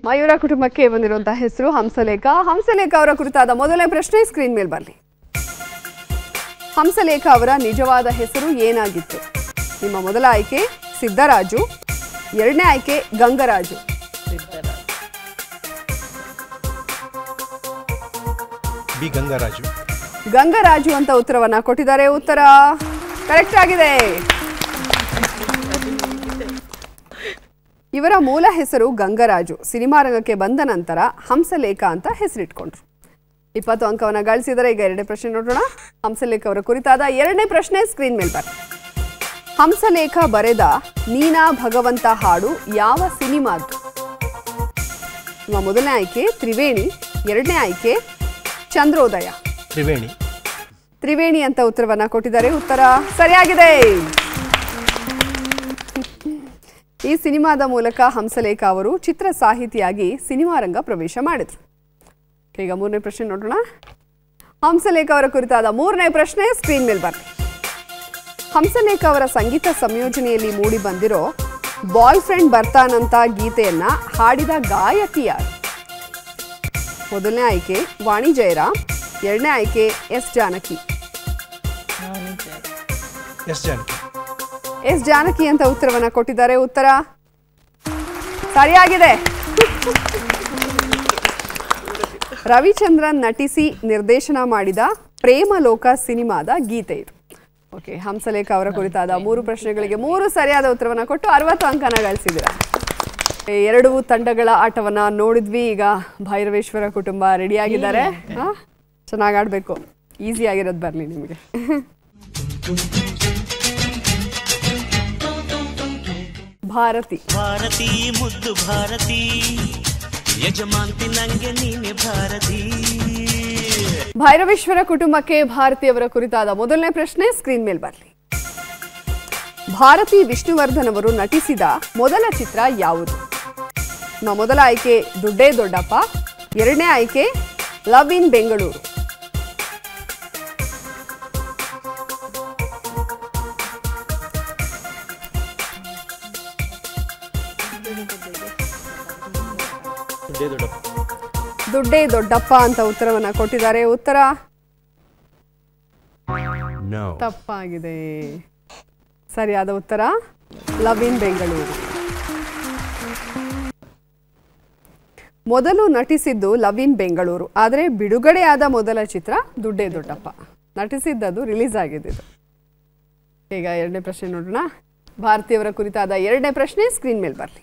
ಮಯೂರ ಕುಟುಂಬಕ್ಕೆ ಬಂದಿರುವಂತಹ ಹೆಸರು ಹಂಸಲೇಖ. ಹಂಸಲೇಖ ಅವರ ಕುರಿತಾದ ಮೊದಲನೇ ಪ್ರಶ್ನೆ ಸ್ಕ್ರೀನ್ ಮೇಲೆ ಬರಲಿ. ಹಂಸಲೇಖ ಅವರ ನಿಜವಾದ ಹೆಸರು ಏನಾಗಿತ್ತು? ನಿಮ್ಮ ಮೊದಲ ಆಯ್ಕೆ ಸಿದ್ದರಾಜು, 2ನೇ ಆಯ್ಕೆ ಗಂಗರಾಜು. ಗಂಗರಾಜು. ಗಂಗರಾಜು ಅಂತ ಉತ್ತರವನ್ನ ಕೊಟ್ಟಿದ್ದಾರೆ. ಉತ್ತರ ಕರೆಕ್ಟ್ ಆಗಿದೆ. ಇವರ ಮೂಲ ಹೆಸರು ಗಂಗರಾಜು. ಸಿನಿಮಾ ರಂಗಕ್ಕೆ ಬಂದ ನಂತರ ಹಂಸಲೇಖ ಅಂತ ಹೆಸರಿಟ್ಕೊಂಡ್ರು. 20 ಅಂಕವನ್ನ ಗಳಿಸಿದರೆ. ಈಗ 2ನೇ ಪ್ರಶ್ನೆ ನೋಡೋಣ. ಹಂಸಲೇಖ ಅವರ ಕುರಿತಾದ 2ನೇ ಪ್ರಶ್ನೆ ಸ್ಕ್ರೀನ್ ಮೇಲೆ ಬರ. ಹಂಸಲೇಖ ಬರೆದ ನೀನಾ ಭಗವಂತ ಹಾಡು ಯಾವ ಸಿನಿಮಾದ್ದು? ನಿಮ್ಮ ಮೊದಲನೇ ಆಯ್ಕೆ ತ್ರಿವೇಣಿ, 2ನೇ ಆಯ್ಕೆ ಚಂದ್ರೋದಯ. ತ್ರಿವೇಣಿ ಅಂತ ಉತ್ತರವನ್ನ ಕೊಟ್ಟಿದ್ದಾರೆ. ಉತ್ತರ ಸರಿಯಾಗಿದೆ. ಈ ಸಿನಿಮಾದ ಮೂಲಕ ಹಂಸಲೇಖ ಅವರು ಚಿತ್ರ ಸಾಹಿತಿಯಾಗಿ ಸಿನಿಮಾ ರಂಗ ಪ್ರವೇಶ ಮಾಡಿದ್ರು. ಈಗ 3ನೇ ಪ್ರಶ್ನೆ ನೋಡೋಣ. ಹಂಸಲೇಖ ಅವರ ಕುರಿತಾದ 3ನೇ ಪ್ರಶ್ನೆ ಸ್ಕ್ರೀನ್ ಮೇಲೆ ಬರಲಿ. ಹಂಸಲೇಖ ಅವರ ಸಂಗೀತ ಸಂಯೋಜನೆಯಲ್ಲಿ ಮೂಡಿ ಬಂದಿರೋ ಬಾಯ್ ಫ್ರೆಂಡ್ ಬರ್ತಾನಂತ ಗೀತೆಯನ್ನ ಹಾಡಿದ ಗಾಯಕಿ ಯಾರು? ಮೊದಲನೇ ಆಯ್ಕೆ ವಾಣಿ ಜಯರಾಮ್, 2ನೇ ಆಯ್ಕೆ ಎಸ್ ಜಾನಕಿ. ಎಸ್ ಜಾನಕಿ ಅಂತ ಉತ್ತರವನ್ನ ಕೊಟ್ಟಿದ್ದಾರೆ. ಉತ್ತರ ಸರಿಯಾಗಿದೆ. ರವಿಚಂದ್ರನ್ ನಟಿಸಿ ನಿರ್ದೇಶನ ಮಾಡಿದ ಪ್ರೇಮಲೋಕ ಸಿನಿಮಾದ ಗೀತೆ ಇದು. ಓಕೆ, ಹಂಸಲೇಖ ಅವರ ಕುರಿತಾದ 3 ಪ್ರಶ್ನೆಗಳಿಗೆ 3 ಸರಿಯಾದ ಉತ್ತರವನ್ನ ಕೊಟ್ಟು 60 ಅಂಕನ ಗಳಿಸಿದ್ದೀರಾ. 2 ತಂಡಗಳ ಆಟವನ್ನ ನೋಡಿದ್ವಿ. ಈಗ ಭೈರವೇಶ್ವರ ಕುಟುಂಬ ರೆಡಿಯಾಗಿದ್ದಾರೆ. ಚೆನ್ನಾಗಿ ಆಡಬೇಕು. ಈಸಿ ಆಗಿರೋದು ಬರಲಿ ನಿಮಗೆ. ಭಾರತಿ. ಭಾರತಿ ಮುದ್ದು ಭಾರತಿ, ಯಜಮಾಂತಿ ನಂಗೆ ನೀನೆ ಭಾರತಿ. ಭೈರವೇಶ್ವರ ಕುಟುಂಬಕ್ಕೆ ಭಾರತಿಯವರ ಕುರಿತಾದ ಮೊದಲನೇ ಪ್ರಶ್ನೆ ಸ್ಕ್ರೀನ್ ಮೇಲೆ ಬರಲಿ. ಭಾರತಿ ವಿಷ್ಣುವರ್ಧನ್ ಅವರು ನಟಿಸಿದ ಮೊದಲ ಚಿತ್ರ ಯಾವುದು? ನಮ್ಮ ಮೊದಲ ಆಯ್ಕೆ ದುಡ್ಡೇ ದೊಡ್ಡಪ್ಪ, 2ನೇ ಆಯ್ಕೆ ಲವ್ ಇನ್ ಬೆಂಗಳೂರು. ದುಡ್ಡೇ ದೊಡ್ಡಪ್ಪ ಅಂತ ಉತ್ತರವನ್ನ ಕೊಟ್ಟಿದ್ದಾರೆ. ಉತ್ತರ ತಪ್ಪಾಗಿದೆ. ಸರಿಯಾದ ಉತ್ತರ ಲವ್ ಇನ್ ಬೆಂಗಳೂರು. ಮೊದಲು ನಟಿಸಿದ್ದು ಲವ್ ಇನ್ ಬೆಂಗಳೂರು, ಆದರೆ ಬಿಡುಗಡೆಯಾದ ಮೊದಲ ಚಿತ್ರ ದುಡ್ಡೇ ದೊಡ್ಡಪ್ಪ. ನಟಿಸಿದ್ದದು ರಿಲೀಸ್ ಆಗಿದ್ದು. ಈಗ 2ನೇ ಪ್ರಶ್ನೆ ನೋಡೋಣ. ಭಾರತಿಯವರ ಕುರಿತಾದ 2ನೇ ಪ್ರಶ್ನೆ ಸ್ಕ್ರೀನ್ ಮೇಲೆ ಬರಲಿ.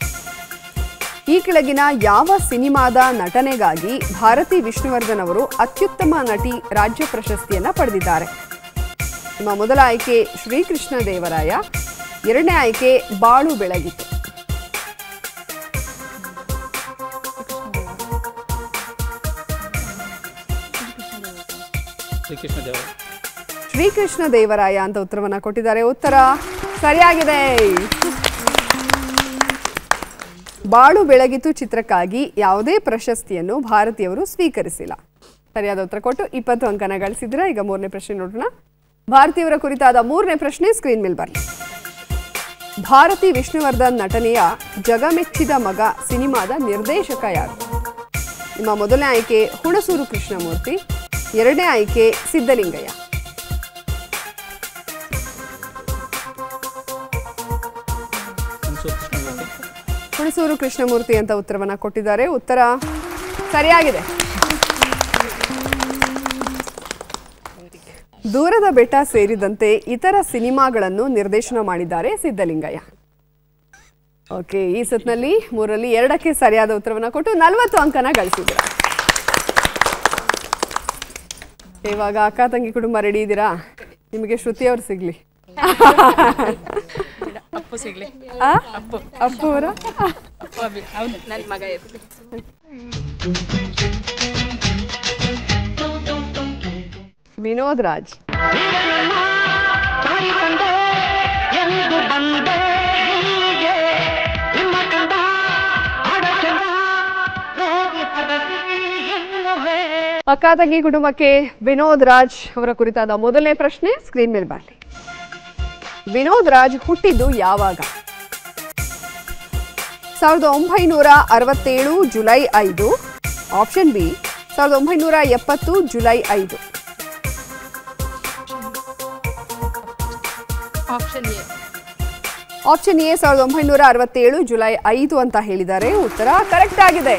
ಈ ಕೆಳಗಿನ ಯಾವ ಸಿನಿಮಾದ ನಟನೆಗಾಗಿ ಭಾರತಿ ವಿಷ್ಣುವರ್ಧನ್ ಅವರು ಅತ್ಯುತ್ತಮ ನಟಿ ರಾಜ್ಯ ಪ್ರಶಸ್ತಿಯನ್ನು ಪಡೆದಿದ್ದಾರೆ? ನಿಮ್ಮ ಮೊದಲ ಆಯ್ಕೆ ಶ್ರೀಕೃಷ್ಣ ದೇವರಾಯ, 2ನೇ ಆಯ್ಕೆ ಬಾಳು ಬೆಳಗಿತು. ಶ್ರೀಕೃಷ್ಣ ದೇವರಾಯ ಅಂತ ಉತ್ತರವನ್ನ ಕೊಟ್ಟಿದ್ದಾರೆ. ಉತ್ತರ ಸರಿಯಾಗಿದೆ. ಬಾಳು ಬೆಳಗಿತು ಚಿತ್ರಕ್ಕಾಗಿ ಯಾವುದೇ ಪ್ರಶಸ್ತಿಯನ್ನು ಭಾರತಿಯವರು ಸ್ವೀಕರಿಸಿಲ್ಲ. ಸರಿಯಾದ ಉತ್ತರ ಕೊಟ್ಟು 20 ಅಂಕನ ಗಳಿಸಿದ್ರೆ. ಈಗ 3ನೇ ಪ್ರಶ್ನೆ ನೋಡೋಣ. ಭಾರತಿಯವರ ಕುರಿತಾದ 3ನೇ ಪ್ರಶ್ನೆ ಸ್ಕ್ರೀನ್ ಮೇಲೆ ಬರಲಿ. ಭಾರತಿ ವಿಷ್ಣುವರ್ಧನ್ ನಟನೆಯ ಜಗಮೆಚ್ಚಿದ ಮಗ ಸಿನಿಮಾದ ನಿರ್ದೇಶಕ ಯಾರು? ನಿಮ್ಮ ಮೊದಲನೇ ಆಯ್ಕೆ ಹುಣಸೂರು ಕೃಷ್ಣಮೂರ್ತಿ, ಎರಡನೇ ಆಯ್ಕೆ ಸಿದ್ದಲಿಂಗಯ್ಯ. ಹುಣಸೂರು ಕೃಷ್ಣಮೂರ್ತಿ ಅಂತ ಉತ್ತರವನ್ನ ಕೊಟ್ಟಿದ್ದಾರೆ. ಉತ್ತರ ಸರಿಯಾಗಿದೆ. ದೂರದ ಬೆಟ್ಟ ಸೇರಿದಂತೆ ಇತರ ಸಿನಿಮಾಗಳನ್ನು ನಿರ್ದೇಶನ ಮಾಡಿದ್ದಾರೆ ಸಿದ್ದಲಿಂಗಯ್ಯ. ಓಕೆ, ಈ ಸುತ್ತಿನಲ್ಲಿ 3ರಲ್ಲಿ 2ಕ್ಕೆ ಸರಿಯಾದ ಉತ್ತರವನ್ನ ಕೊಟ್ಟು 40 ಅಂಕನ ಗಳಿಸಿದ್ದೀರಾ. ಇವಾಗ ಅಕ್ಕ ತಂಗಿ ಕುಟುಂಬ ರೆಡಿ ಇದ್ದೀರಾ? ನಿಮಗೆ ಶ್ರುತಿ ಅವ್ರು ಸಿಗ್ಲಿ. ಅಪ್ಪು ಸಿಗ್ಲಿ. ಅಪ್ಪು ಅವರ ನನ್ನ ಮಗ ಇರ್ಲಿ. ವಿನೋದ್ ರಾಜ್. ಅಕ್ಕ ತಂಗಿ ಕುಟುಂಬಕ್ಕೆ ವಿನೋದ್ ರಾಜ್ ಅವರ ಕುರಿತಾದ ಮೊದಲನೇ ಪ್ರಶ್ನೆ ಸ್ಕ್ರೀನ್ ಮೇಲೆ ಬರಲಿ. ವಿನೋದ್ ರಾಜ್ ಹುಟ್ಟಿದ್ದು ಯಾವಾಗ? 1967 July 5. Option B 1970 July 5. Option A 1967 July 5 ಅಂತ ಹೇಳಿದ್ದಾರೆ. ಉತ್ತರ ಕರೆಕ್ಟ್ ಆಗಿದೆ.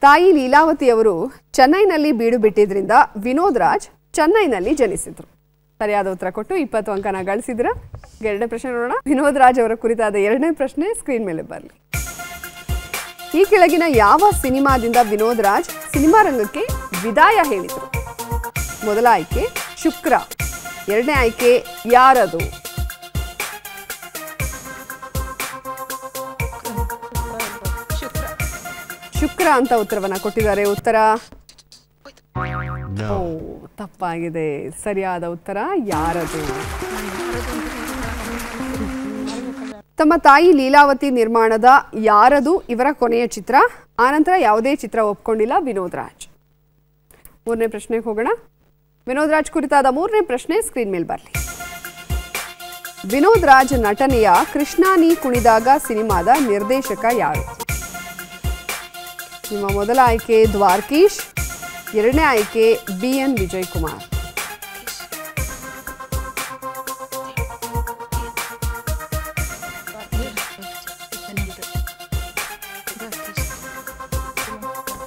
ತಾಯಿ ಲೀಲಾವತಿ ಅವರು ಚೆನ್ನೈನಲ್ಲಿ ಬೀಡು ಬಿಟ್ಟಿದ್ರಿಂದ ವಿನೋದ್ ರಾಜ್ ಚೆನ್ನೈನಲ್ಲಿ ಜನಿಸಿದ್ರು. ಸರಿಯಾದ ಉತ್ತರ ಕೊಟ್ಟು 20 ಅಂಕನ ಗಳಿಸಿದ್ರ. ಎರಡನೇ ಪ್ರಶ್ನೆ ನೋಡೋಣ. ವಿನೋದ್ ರಾಜ್ ಅವರ ಕುರಿತಾದ ಎರಡನೇ ಪ್ರಶ್ನೆ ಸ್ಕ್ರೀನ್ ಮೇಲೆ ಬರಲಿ. ಈ ಕೆಳಗಿನ ಯಾವ ಸಿನಿಮಾದಿಂದ ವಿನೋದ್ ರಾಜ್ ಸಿನಿಮಾ ರಂಗಕ್ಕೆ ವಿದಾಯ ಹೇಳಿದರು? ಮೊದಲ ಆಯ್ಕೆ ಶುಕ್ರ, ಎರಡನೇ ಆಯ್ಕೆ ಯಾರದು, ಶುಕ್ರ ಅಂತ ಉತ್ತರವನ್ನ ಕೊಟ್ಟಿದ್ದಾರೆ. ಉತ್ತರ ತಪ್ಪಾಗಿದೆ. ಸರಿಯಾದ ಉತ್ತರ ಯಾರದು. ತಮ್ಮ ತಾಯಿ ಲೀಲಾವತಿ ನಿರ್ಮಾಣದ ಯಾರದು ಇವರ ಕೊನೆಯ ಚಿತ್ರ. ಆನಂತರ ಯಾವುದೇ ಚಿತ್ರ ಒಪ್ಕೊಂಡಿಲ್ಲ ವಿನೋದ್ ರಾಜ್. ಮೂರನೇ ಪ್ರಶ್ನೆಗೆ ಹೋಗೋಣ. ವಿನೋದ್ ರಾಜ್ ಕುರಿತಾದ ಮೂರನೇ ಪ್ರಶ್ನೆ ಸ್ಕ್ರೀನ್ ಮೇಲೆ ಬರಲಿ. ವಿನೋದ್ ರಾಜ್ ನಟನೆಯ ಕೃಷ್ಣ ನೀ ಕುಣಿದಾಗ ಸಿನಿಮಾದ ನಿರ್ದೇಶಕ ಯಾರು? ನಿಮ್ಮ ಮೊದಲ ಆಯ್ಕೆ ದ್ವಾರಕೀಶ್, ಎರಡನೇ ಆಯ್ಕೆ BN ವಿಜಯ್ ಕುಮಾರ್.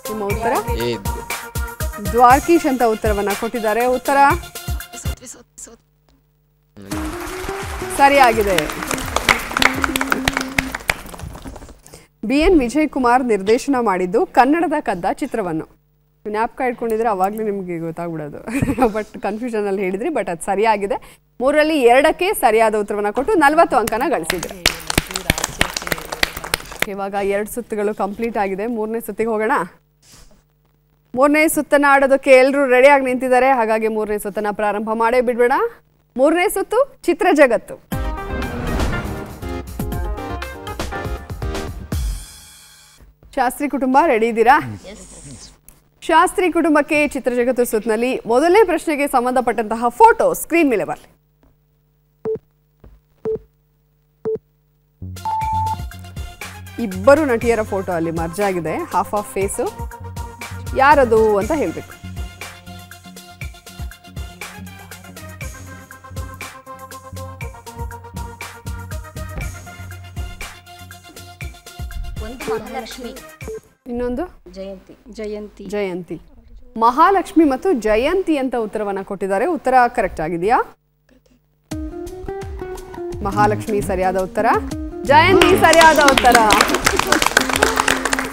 ನಿಮ್ಮ ಉತ್ತರ ದ್ವಾರಕೀಶ್ ಅಂತ ಉತ್ತರವನ್ನ ಕೊಟ್ಟಿದ್ದಾರೆ. ಉತ್ತರ ಸರಿಯಾಗಿದೆ. BN ವಿಜಯ್ ಕುಮಾರ್ ನಿರ್ದೇಶನ ಮಾಡಿದ್ದು ಕನ್ನಡದ ಕದ್ದ ಚಿತ್ರವನ್ನು. ಜ್ಞಾಪಕ ಇಟ್ಕೊಂಡಿದ್ರೆ ಅವಾಗಲೇ ನಿಮಗೆ ಗೊತ್ತಾಗ್ಬಿಡೋದು. ಬಟ್ ಕನ್ಫ್ಯೂಷನ್ ಅಲ್ಲಿ ಹೇಳಿದ್ರಿ. ಬಟ್ ಅದು ಸರಿಯಾಗಿದೆ. 3ರಲ್ಲಿ 2ಕ್ಕೆ ಸರಿಯಾದ ಉತ್ತರವನ್ನ ಕೊಟ್ಟು 40 ಅಂಕನ ಗಳಿಸಿದ್ರು. ಇವಾಗ 2 ಸುತ್ತುಗಳು ಕಂಪ್ಲೀಟ್ ಆಗಿದೆ. 3ನೇ ಸುತ್ತಿಗೆ ಹೋಗೋಣ. 3ನೇ ಸುತ್ತನ್ನ ಆಡೋದಕ್ಕೆ ಎಲ್ಲರೂ ರೆಡಿಯಾಗಿ ನಿಂತಿದ್ದಾರೆ. ಹಾಗಾಗಿ 3ನೇ ಸುತ್ತನ್ನ ಪ್ರಾರಂಭ ಮಾಡೇ ಬಿಡ್ಬೇಡ. 3ನೇ ಸುತ್ತು ಚಿತ್ರ ಜಗತ್ತು. ಶಾಸ್ತ್ರಿ ಕುಟುಂಬ ರೆಡಿ ಇದ್ದೀರಾ? ಶಾಸ್ತ್ರಿ ಕುಟುಂಬಕ್ಕೆ ಚಿತ್ರ ಜಗತ್ತು ಸುತ್ತಿನಲ್ಲಿ ಮೊದಲನೇ ಪ್ರಶ್ನೆಗೆ ಸಂಬಂಧಪಟ್ಟಂತಹ ಫೋಟೋ ಸ್ಕ್ರೀನ್ ಮೇಲೆ ಬರಲಿ. ಇಬ್ಬರು ನಟಿಯರ ಫೋಟೋ ಅಲ್ಲಿ ಮರ್ಜ್ ಆಗಿದೆ. Half of face. ಯಾರದು ಅಂತ ಹೇಳ್ಬೇಕು. ಇನ್ನೊಂದು ಜಯಂತಿ. ಮಹಾಲಕ್ಷ್ಮಿ ಮತ್ತು ಜಯಂತಿ ಅಂತ ಉತ್ತರವನ್ನ ಕೊಟ್ಟಿದ್ದಾರೆ. ಉತ್ತರ ಕರೆಕ್ಟ್ ಆಗಿದೆಯಾ? ಮಹಾಲಕ್ಷ್ಮಿ ಸರಿಯಾದ ಉತ್ತರ, ಜಯಂತಿ ಸರಿಯಾದ ಉತ್ತರ.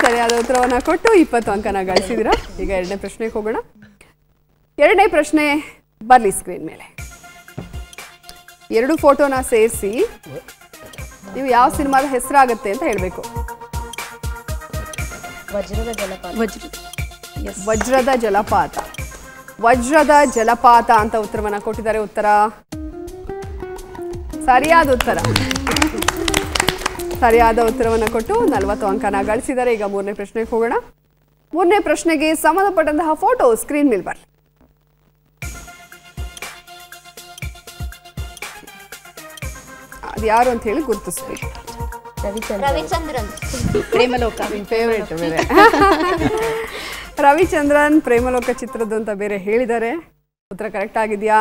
ಸರಿಯಾದ ಉತ್ತರವನ್ನ ಕೊಟ್ಟು 20 ಅಂಕನ ಗಳಿಸಿದಿರ. ಈಗ ಎರಡನೇ ಪ್ರಶ್ನೆಗೆ ಹೋಗೋಣ. ಎರಡನೇ ಪ್ರಶ್ನೆ ಬರ್ಲಿ ಸ್ಕ್ರೀನ್ ಮೇಲೆ. 2 ಫೋಟೋನ ಸೇರಿಸಿ ನೀವು ಯಾವ ಸಿನಿಮಾದ ಹೆಸರಾಗತ್ತೆ ಅಂತ ಹೇಳಬೇಕು. ವಜ್ರದ ಜಲಪಾತ. ವಜ್ರದ ಜಲಪಾತ ಅಂತ ಉತ್ತರವನ್ನ ಕೊಟ್ಟಿದ್ದಾರೆ. ಉತ್ತರ ಸರಿಯಾದ ಉತ್ತರ. ಸರಿಯಾದ ಉತ್ತರವನ್ನು ಕೊಟ್ಟು 40 ಅಂಕನ ಗಳಿಸಿದ್ದಾರೆ. ಈಗ 3ನೇ ಪ್ರಶ್ನೆಗೆ ಹೋಗೋಣ. 3ನೇ ಪ್ರಶ್ನೆಗೆ ಸಂಬಂಧಪಟ್ಟಂತಹ ಫೋಟೋ ಸ್ಕ್ರೀನ್ ಮೇಲೆ ಬರಲಿ. ಅದು ಯಾರು ಅಂತ ಹೇಳಿ ಗುರುತಿಸ್ಬೇಕು. ರವಿಚಂದ್ರನ್ ಪ್ರೇಮಲೋಕ ಫೇವ್ರೇಟ್ ಬೇರೆ. ರವಿಚಂದ್ರನ್ ಪ್ರೇಮಲೋಕ ಚಿತ್ರದ್ದು ಅಂತ ಬೇರೆ ಹೇಳಿದ್ದಾರೆ. ಉತ್ತರ ಕರೆಕ್ಟ್ ಆಗಿದೆಯಾ?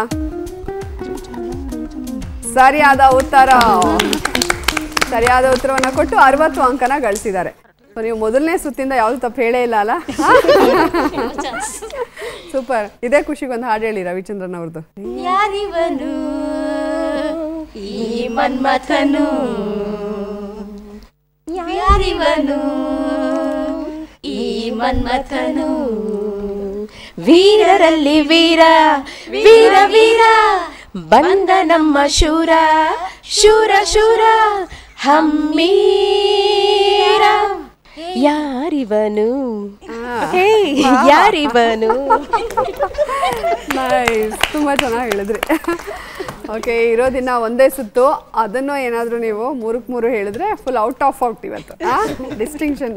ಸರಿಯಾದ ಉತ್ತರ. ಸರಿಯಾದ ಉತ್ತರವನ್ನ ಕೊಟ್ಟು 60 ಅಂಕನ ಗಳಿಸಿದ್ದಾರೆ. ನೀವು ಮೊದಲನೇ ಸುತ್ತಿಂದ ಯಾವ್ದು ತಪ್ಪು ಹೇಳೇ ಇಲ್ಲ ಅಲ್ಲ? ಸೂಪರ್. ಇದೇ ಖುಷಿಗೊಂದು ಹಾಡು ಹೇಳಿ ರವಿಚಂದ್ರನ್ ಅವ್ರದ್ದು. ಯಾರಿವನು ಈ ಮನ್ಮಥನು, ಯಾರಿವನು ಈ ಮನ್ಮಥನು, ವೀರರಲ್ಲಿ ವೀರ ವೀರ ವೀರ ಬಂದ ನಮ್ಮ ಶೂರ ಶೂರ ಶೂರ ಹಮ್ಮೀರ. ಯಾರಿವನು ಯಾರಿವನು. ನೈಸ್, ತುಂಬ ಚೆನ್ನಾಗಿ ಹೇಳಿದ್ರಿ. ಓಕೆ, ಇರೋದಿನ ಒಂದೇ ಸುತ್ತು. ಅದನ್ನು ಏನಾದರೂ ನೀವು 3-3 ಹೇಳಿದ್ರೆ ಫುಲ್ ಔಟ್ ಇವತ್ತು. ಡಿಸ್ಟಿಂಕ್ಷನ್.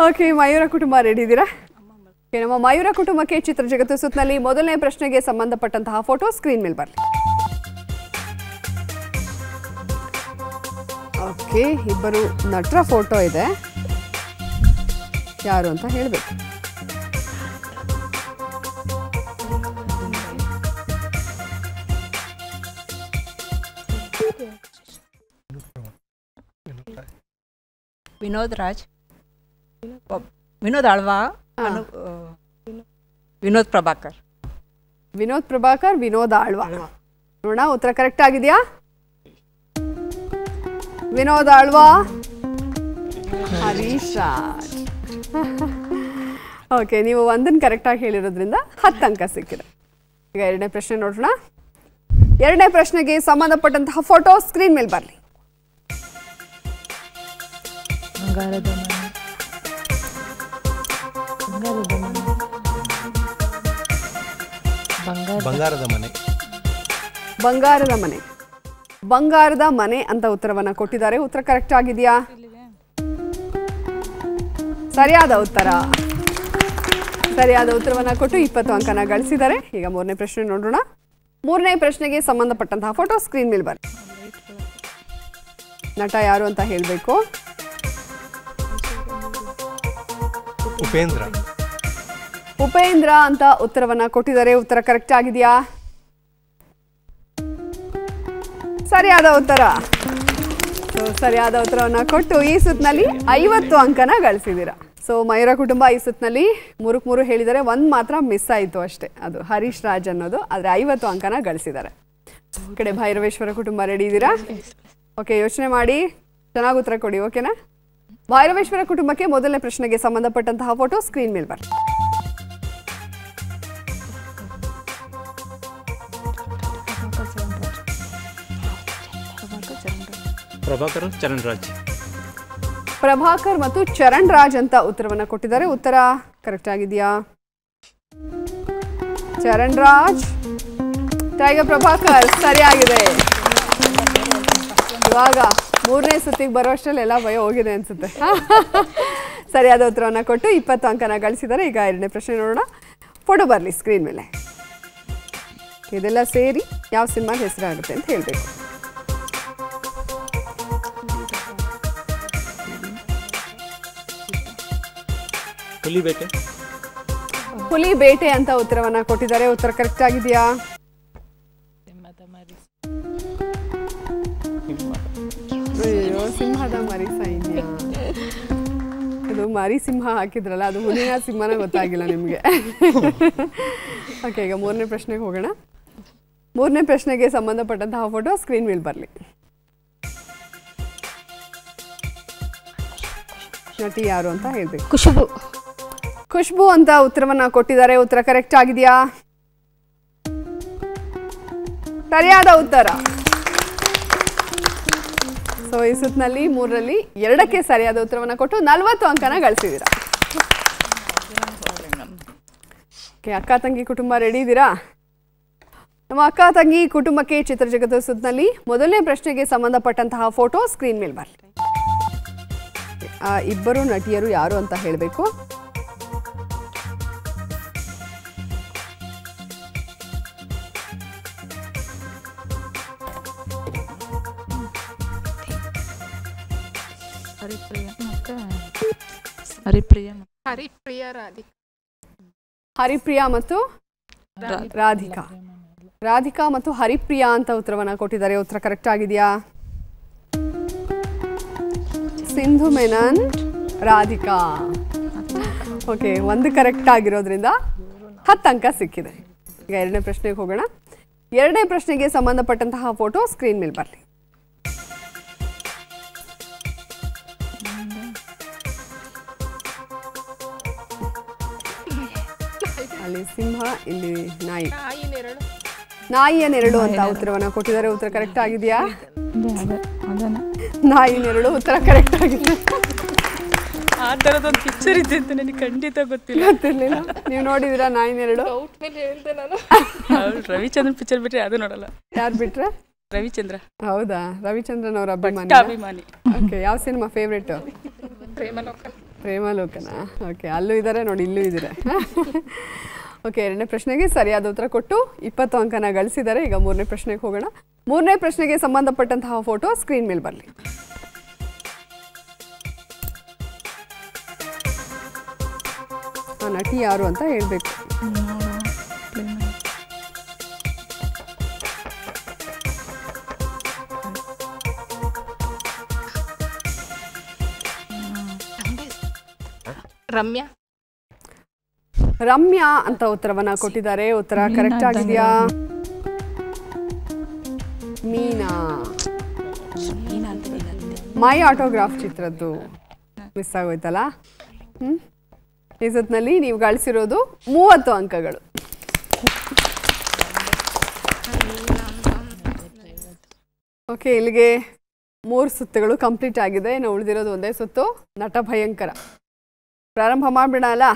ಓಕೆ, ಮಯೂರ ಕುಟುಂಬ ರೆಡಿ ಇದ್ದೀರಾ? ನಮ್ಮ ಮಯೂರ ಕುಟುಂಬಕ್ಕೆ ಚಿತ್ರ ಜಗತ್ತು ಸುತ್ತಿನಲ್ಲಿ ಮೊದಲನೇ ಪ್ರಶ್ನೆಗೆ ಸಂಬಂಧಪಟ್ಟಂತಹ ಫೋಟೋ ಸ್ಕ್ರೀನ್ ಮೇಲೆ ಬರಲಿ. ಓಕೆ, ಇಬ್ಬರು ನಟರ ಫೋಟೋ ಇದೆ. ಯಾರು ಅಂತ ಹೇಳಬೇಕು. ವಿನೋದ್ ರಾಜ್, ವಿನೋದ್ ಆಳ್ವಾ, ವಿನೋದ್ ಪ್ರಭಾಕರ್. ವಿನೋದ್ ಪ್ರಭಾಕರ್, ವಿನೋದ್ ಆಳ್ವಾ. ನೋಡೋಣ, ಉತ್ತರ ಕರೆಕ್ಟ್ ಆಗಿದೆಯಾ? ವಿನೋದ್ ಆಳ್ವಾ, ಹರೀಶ್ ರಾಜ್. ಓಕೆ, ನೀವು ಒಂದನ್ನು ಕರೆಕ್ಟಾಗಿ ಹೇಳಿರೋದ್ರಿಂದ 10 ಅಂಕ ಸಿಕ್ಕಿದೆ. ಈಗ ಎರಡನೇ ಪ್ರಶ್ನೆ ನೋಡೋಣ. ಎರಡನೇ ಪ್ರಶ್ನೆಗೆ ಸಂಬಂಧಪಟ್ಟಂತಹ ಫೋಟೋ ಸ್ಕ್ರೀನ್ ಮೇಲೆ ಬರಲಿ. ಬಂಗಾರದ ಮನೆ. ಬಂಗಾರದ ಮನೆ. ಬಂಗಾರದ ಮನೆ ಅಂತ ಉತ್ತರವನ್ನ ಕೊಟ್ಟಿದ್ದಾರೆ. ಉತ್ತರ ಕರೆಕ್ಟ್ ಆಗಿದೆಯಾ? ಸರಿಯಾದ ಉತ್ತರ. ಸರಿಯಾದ ಉತ್ತರವನ್ನ ಕೊಟ್ಟು 20 ಅಂಕನ ಗಳಿಸಿದ್ದಾರೆ. ಈಗ ಮೂರನೇ ಪ್ರಶ್ನೆ ನೋಡೋಣ. ಮೂರನೇ ಪ್ರಶ್ನೆಗೆ ಸಂಬಂಧಪಟ್ಟಂತಹ ಫೋಟೋ ಸ್ಕ್ರೀನ್ ಮೇಲೆ ಬರಲಿ. ನಟ ಯಾರು ಅಂತ ಹೇಳಬೇಕು. ಉಪೇಂದ್ರ. ಉಪೇಂದ್ರ ಅಂತ ಉತ್ತರವನ್ನ ಕೊಟ್ಟಿದ್ದಾರೆ. ಉತ್ತರ ಕರೆಕ್ಟ್ ಆಗಿದೆಯಾ? ಸರಿಯಾದ ಉತ್ತರ. ಸರಿಯಾದ ಉತ್ತರವನ್ನ ಕೊಟ್ಟು ಈ ಸುತ್ತಿನಲ್ಲಿ 50 ಅಂಕನ ಗಳಿಸಿದ್ದೀರಾ. ಸೊ ಮಯೂರ ಕುಟುಂಬ ಈ ಸುತ್ತಿನಲ್ಲಿ 3-3 ಹೇಳಿದರೆ, ಒಂದು ಮಾತ್ರ ಮಿಸ್ ಆಯಿತು ಅಷ್ಟೇ, ಅದು ಹರೀಶ್ ರಾಜ್ ಅನ್ನೋದು. ಆದರೆ 50 ಅಂಕನ ಗಳಿಸಿದ್ದಾರೆ. ಈ ಕಡೆ ಭೈರವೇಶ್ವರ ಕುಟುಂಬ ರೆಡಿ ಇದ್ದೀರಾ? ಓಕೆ, ಯೋಚನೆ ಮಾಡಿ ಚೆನ್ನಾಗಿ ಉತ್ತರ ಕೊಡಿ. ಓಕೆನಾ? ಭೈರವೇಶ್ವರ ಕುಟುಂಬಕ್ಕೆ ಮೊದಲನೇ ಪ್ರಶ್ನೆಗೆ ಸಂಬಂಧಪಟ್ಟಂತಹ ಫೋಟೋ ಸ್ಕ್ರೀನ್ ಮೇಲೆ ಬರಲಿ. ಪ್ರಭಾಕರ್, ಚರಣ್ ರಾಜ್. ಪ್ರಭಾಕರ್ ಮತ್ತು ಚರಣ್ ರಾಜ್ ಅಂತ ಉತ್ತರವನ್ನ ಕೊಟ್ಟಿದ್ದಾರೆ. ಉತ್ತರ ಕರೆಕ್ಟ್ ಆಗಿದೆಯಾ? ಚರಣ್ ರಾಜ್, ಟೈಗರ್ ಪ್ರಭಾಕರ್ ಸರಿಯಾಗಿದೆ. ಇವಾಗ ಮೂರನೇ ಸುತ್ತಿಗೆ ಬರೋಷ್ಟರಲ್ಲಿ ಎಲ್ಲ ಭಯ ಹೋಗಿದೆ ಅನ್ಸುತ್ತೆ. ಸರಿಯಾದ ಉತ್ತರವನ್ನ ಕೊಟ್ಟು 20 ಅಂಕನ ಗಳಿಸಿದ್ದಾರೆ. ಈಗ ಎರಡನೇ ಪ್ರಶ್ನೆ ನೋಡೋಣ. ಫೋಟೋ ಬರಲಿ ಸ್ಕ್ರೀನ್ ಮೇಲೆ. ಇದೆಲ್ಲ ಸೇರಿ ಯಾವ ಸಿನಿಮಾದ ಹೆಸರಾಗುತ್ತೆ ಅಂತ ಹೇಳಬೇಕು. ಹುಲಿಬೇಟೆ. ಹುಲಿಬೇಟೆ ಅಂತ ಉತ್ತರವನ್ನ ಕೊಟ್ಟಿದ್ದಾರೆ. ಉತ್ತರ ಕರೆಕ್ಟ್ ಆಗಿದೆಯಾ? ಅಯ್ಯೋ, ಸಿಂಹದ ಮರಿ ಸೈನ್ಯ. ಅದು ಮರಿ ಸಿಂಹ ಹಾಕಿದ್ರಲ್ಲ, ಅದು ಹುಲಿನ ಸಿಂಹನ ಗೊತ್ತಾಗಿಲ್ಲ ನಿಮಗೆ. ಓಕೆ, ಈಗ ಮೂರನೇ ಪ್ರಶ್ನೆಗೆ ಹೋಗೋಣ. ಮೂರನೇ ಪ್ರಶ್ನೆಗೆ ಸಂಬಂಧಪಟ್ಟಂತಹ ಫೋಟೋ ಸ್ಕ್ರೀನ್ ಮೇಲೆ ಬರಲಿ. ನಟಿ ಯಾರು ಅಂತ ಹೇಳ್ಬೇಕು. ಖುಷ್ಬು. ಖುಷ್ಬು ಅಂತ ಉತ್ತರವನ್ನ ಕೊಟ್ಟಿದ್ದಾರೆ. ಉತ್ತರ ಕರೆಕ್ಟ್ ಆಗಿದೆಯಾ? ಸರಿಯಾದ ಉತ್ತರ. ಸೊ ಈ ಸುತ್ತಿನಲ್ಲಿ 3ರಲ್ಲಿ 2ಕ್ಕೆ ಸರಿಯಾದ ಉತ್ತರವನ್ನ ಕೊಟ್ಟು 40 ಅಂಕನ ಗಳಿಸಿದ್ದೀರಾ. ಅಕ್ಕ ತಂಗಿ ಕುಟುಂಬ ರೆಡಿ ಇದ್ದೀರಾ? ನಮ್ಮ ಅಕ್ಕ ತಂಗಿ ಕುಟುಂಬಕ್ಕೆ ಚಿತ್ರ ಜಗತ್ತು ಸುತ್ತಿನಲ್ಲಿ ಮೊದಲನೇ ಪ್ರಶ್ನೆಗೆ ಸಂಬಂಧಪಟ್ಟಂತಹ ಫೋಟೋ ಸ್ಕ್ರೀನ್ ಮೇಲೆ ಬರಲಿ. ಇಬ್ಬರು ನಟಿಯರು ಯಾರು ಅಂತ ಹೇಳಬೇಕು. ಹರಿಪ್ರಿಯಾ ಮತ್ತು ರಾಧಿಕಾ. ರಾಧಿಕಾ ಮತ್ತು ಹರಿಪ್ರಿಯಾ ಅಂತ ಉತ್ತರವನ್ನ ಕೊಟ್ಟಿದ್ದಾರೆ. ಉತ್ತರ ಕರೆಕ್ಟ್ ಆಗಿದೆಯಾ? ಸಿಂಧು ಮೆನನ್, ರಾಧಿಕಾ. ಓಕೆ, ಒಂದು ಕರೆಕ್ಟ್ ಆಗಿರೋದ್ರಿಂದ 10 ಅಂಕ ಸಿಕ್ಕಿದೆ. ಈಗ ಎರಡನೇ ಪ್ರಶ್ನೆಗೆ ಹೋಗೋಣ. ಎರಡನೇ ಪ್ರಶ್ನೆಗೆ ಸಂಬಂಧಪಟ್ಟಂತಹ ಫೋಟೋ ಸ್ಕ್ರೀನ್ ಮೇಲೆ ಬರಲಿ. ಅಲ್ಲಿ ಸಿಂಹ, ಇಲ್ಲಿ ನಾಯಿ. ನಾಯಿಯ ನೆರಳು ಅಂತ ಉತ್ತರವನ್ನ ಕೊಟ್ಟಿದ್ದಾರೆ. ಉತ್ತರ ಕರೆಕ್ಟ್ ಆಗಿದೆಯಾ? ನಾಯಿ ನೆರಳು ಉತ್ತರ ಕರೆಕ್ಟ್ ಆಗಿದೆ. ಆ ಥರದೊಂದು ಪಿಕ್ಚರ್ ಇದೆ ಅಂತ ನನಗೆ ಖಂಡಿತ ಗೊತ್ತಿರಲಿಲ್ಲ. ನೀವು ನೋಡಿದಿರಾ ನಾಯಿ ನೆರಳು? ರವಿಚಂದ್ರನ್ ಪಿಕ್ಚರ್ ಬಿಟ್ರೆ ಅದು ನೋಡಲ್ಲ. ಯಾರು ಬಿಟ್ರೆ? ರವಿಚಂದ್ರ. ಹೌದಾ? ರವಿಚಂದ್ರನ್ ಅವರ ಅಭಿಮಾನಿ. ಓಕೆ, ಯಾವ ಸಿನಿಮಾ ಫೇವ್ರೇಟ್? ಪ್ರೇಮಲೋಕನ. ಓಕೆ, ಅಲ್ಲೂ ಇದ್ದಾರೆ ನೋಡಿ, ಇಲ್ಲೂ ಇದ್ದಾರೆ. ಓಕೆ, ಎರಡನೇ ಪ್ರಶ್ನೆಗೆ ಸರಿಯಾದ ಉತ್ತರ ಕೊಟ್ಟು 20 ಅಂಕನ ಗಳಿಸಿದ್ದಾರೆ. ಈಗ ಮೂರನೇ ಪ್ರಶ್ನೆಗೆ ಹೋಗೋಣ. ಮೂರನೇ ಪ್ರಶ್ನೆಗೆ ಸಂಬಂಧಪಟ್ಟಂತಹ ಫೋಟೋ ಸ್ಕ್ರೀನ್ ಮೇಲೆ ಬರಲಿ. ಆ ನಟಿ ಯಾರು ಅಂತ ಹೇಳ್ಬೇಕು. ರಮ್ಯಾ ಅಂತ ಉತ್ತರವನ್ನ ಕೊಟ್ಟಿದ್ದಾರೆ. ಉತ್ತರ ಕರೆಕ್ಟ್ ಆಗಿದೆಯಾ? ಮೀನಾ. ಮೈ ಆಟೋಗ್ರಾಫ್ ಚಿತ್ರದ್ದು ಮಿಸ್ ಆಗೋಯ್ತಲ್ಲ. ಈ ಸುತ್ತಿನಲ್ಲಿ ನೀವು ಗಳಿಸಿರೋದು 30 ಅಂಕಗಳು. ಓಕೆ, ಇಲ್ಲಿಗೆ 3 ಸುತ್ತುಗಳು ಕಂಪ್ಲೀಟ್ ಆಗಿದೆ. ಇನ್ನು ಉಳಿದಿರೋದು ಒಂದೇ ಸುತ್ತು, ನಟ ಭಯಂಕರ. ಪ್ರಾರಂಭ ಮಾಡಿಬಿಡೋಣ ಅಲ್ಲ?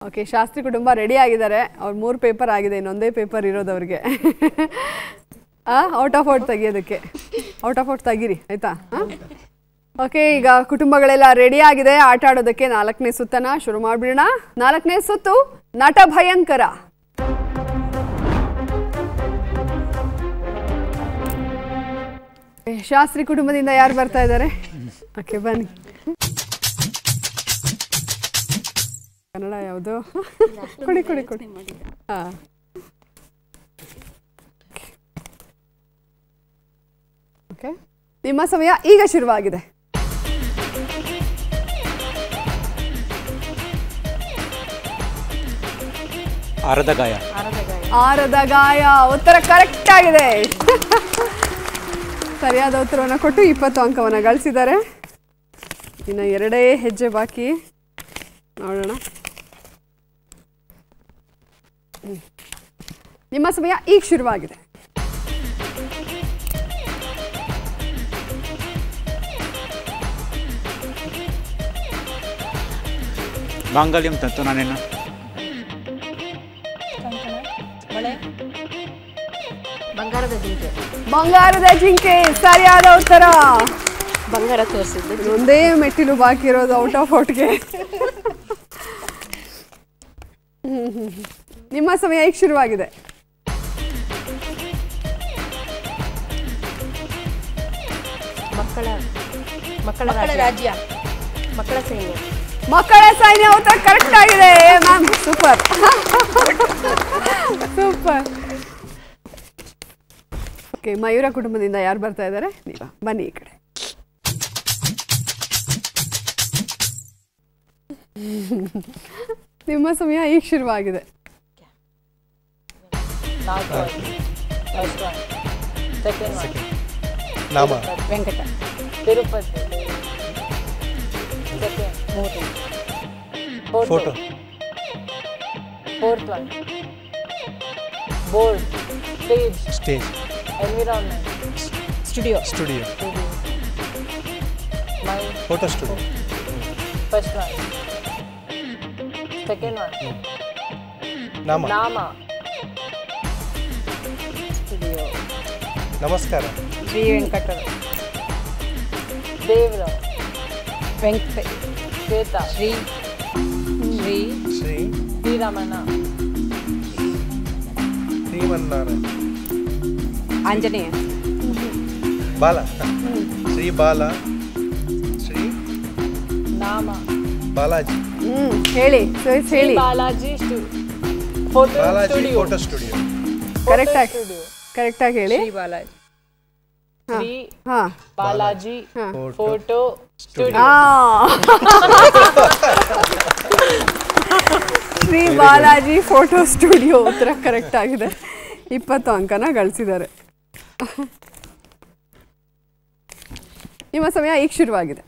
ಓಕೆ, ಶಾಸ್ತ್ರಿ ಕುಟುಂಬ ರೆಡಿ ಆಗಿದ್ದಾರೆ. ಅವ್ರು 3 ಪೇಪರ್ ಆಗಿದೆ, ಇನ್ನೊಂದೇ ಪೇಪರ್ ಇರೋದು ಅವ್ರಿಗೆ. ಔಟ್ ಆಫ್ ಔಟ್ ತೆಗಿಯೋದಕ್ಕೆ. ಔಟ್ ಆಫ್ ಔಟ್ ತೆಗೀರಿ ಆಯಿತಾ? ಓಕೆ, ಈಗ ಕುಟುಂಬಗಳೆಲ್ಲ ರೆಡಿ ಆಗಿದೆ ಆಟ ಆಡೋದಕ್ಕೆ. 4ನೇ ಸುತ್ತನ ಶುರು ಮಾಡಿಬಿಡೋಣ. 4ನೇ ಸುತ್ತು ನಟ ಭಯಂಕರ. ಶಾಸ್ತ್ರಿ ಕುಟುಂಬದಿಂದ ಯಾರು ಬರ್ತಾ ಇದ್ದಾರೆ? ಓಕೆ, ಬನ್ನಿ. ಕನ್ನಡ ಯಾವುದು? ಕೊಡಿ ಕೊಡಿ ಕೊಡಿ. ಹಾಂ, ಓಕೆ, ನಿಮ್ಮ ಸಮಯ ಈಗ ಶುರುವಾಗಿದೆ. ಆರದ ಗಾಯ. ಆರದ ಗಾಯ ಉತ್ತರ ಕರೆಕ್ಟ್ ಆಗಿದೆ. ಸರಿಯಾದ ಉತ್ತರವನ್ನು ಕೊಟ್ಟು 20 ಅಂಕವನ್ನು ಗಳಿಸಿದ್ದಾರೆ. ಇನ್ನು 2 ಹೆಜ್ಜೆ ಬಾಕಿ. ನೋಡೋಣ. ನಿಮ್ಮ ಸಮಯ ಈಗ ಶುರುವಾಗಿದೆ. ಮಾಂಗಲ್ಯಂ ತಂತು ನಾನೇನು. ಬಂಗಾರದ ಜಿಂಕೆ ಸರಿಯಾದ ಉತ್ತರ. ಬಂಗಾರ ತೋರಿಸಿದ್ದು. ಒಂದೇ ಮೆಟ್ಟಿಲು ಬಾಕಿ ಇರೋದು ಔಟ್ ಆಫ್ ಔಟ್ಗೆ. ನಿಮ್ಮ ಸಮಯ ಈಗ ಶುರುವಾಗಿದೆ. ಮಕ್ಕಳ ರಾಜ್ಯ. ಮಕ್ಕಳ ಸೈನ್ಯ. ಮಕ್ಕಳ ಸೈನ್ಯ ಉತ್ತರ ಕರೆಕ್ಟ್ ಆಗಿದೆ ma'am. Super super. Okay, Mayura ಕುಟುಂಬದಿಂದ ಯಾರು ಬರ್ತಾ ಇದ್ದಾರೆ? ನೀವು ಬನ್ನಿ ಈ ಕಡೆ. ನಿಮ್ಮ ಸಮಯ ಈಗ ಶುರುವಾಗಿದೆ. ನಾಮ. Venkata. Tirupati. Photo. 4th one. Board. Stage. Stage. Environment. Studio. Studio. My photo studio. first one. Second one. ನಾಮ. Nama. Studio. ನಮಸ್ಕಾರ. ಶ್ರೀ ವೆಂಕಟರ. ದೇವರ. ವೆಂಕಟ. ಶ್ವೇತ. ಶ್ರೀ. ಶ್ರೀ. ಶ್ರೀ. ಶ್ರೀರಾಮಣ್ಣ. ಶ್ರೀಮನ್ನಾರಾಯಣ. ಆಂಜನೇಯ. ಬಾಲ. ಶ್ರೀ ಬಾಲ. ಶ್ರೀ ಬಾಲಾಜಿ ಹೇಳಿ ಸುರೇಶ್ ಹೇಳಿ. Balaji Balaji photo studio. ಕರೆಕ್ಟಾಗಿ ಹೇಳಿ. ಹಾ Balaji photo studio. Shri Balaji photo studio ಉತ್ತರ ಕರೆಕ್ಟ್ ಆಗಿದೆ. 20 ಅಂಕನ ಗಳಿಸಿದ್ದಾರೆ. ನಿಮ್ಮ ಸಮಯ ಈಗ ಶುರುವಾಗಿದೆ.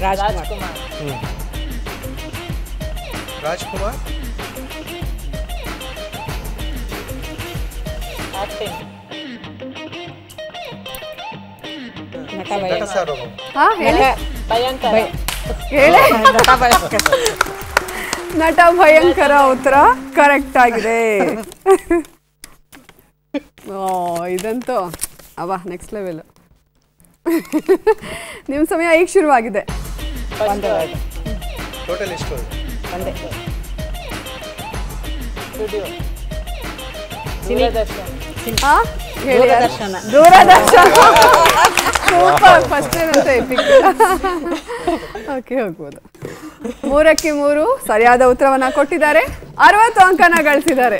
ರಾಜ್ಕುಮಾರ್. ರಾಜ್ಕುಮಾರ್ ಆಕ್ಟಿಂಗ್. ನಟ ಸಾರ್ವಭೌಮ. ಹಾ ಹೇಳಿ. ಭಯಂಕರ. ಹೇಳಿ. ನಟ ಭಯಂಕರ ಉತ್ತರ ಕರೆಕ್ಟ್ ಆಗಿದೆ. ಇದಂತೂ ನೆಕ್ಸ್ಟ್ ಲೆವೆಲ್. ನಿಮ್ಮ ಸಮಯ ಈಗ ಶುರುವಾಗಿದೆ. ಟೋಟಲ್ ಎಷ್ಟು? ಸ್ಟುಡಿಯೋ. ದೂರದರ್ಶನ. ಸೂಪರ್. ಫಸ್ಟ್ ಏನಂತ ಎಪಿಕ್. ಓಕೆ, ಹೋಗ್ಬೋದು. 3ಕ್ಕೆ 3 ಸರಿಯಾದ ಉತ್ತರವನ್ನ ಕೊಟ್ಟಿದ್ದಾರೆ. 60 ಅಂಕನ ಗಳಿಸಿದ್ದಾರೆ.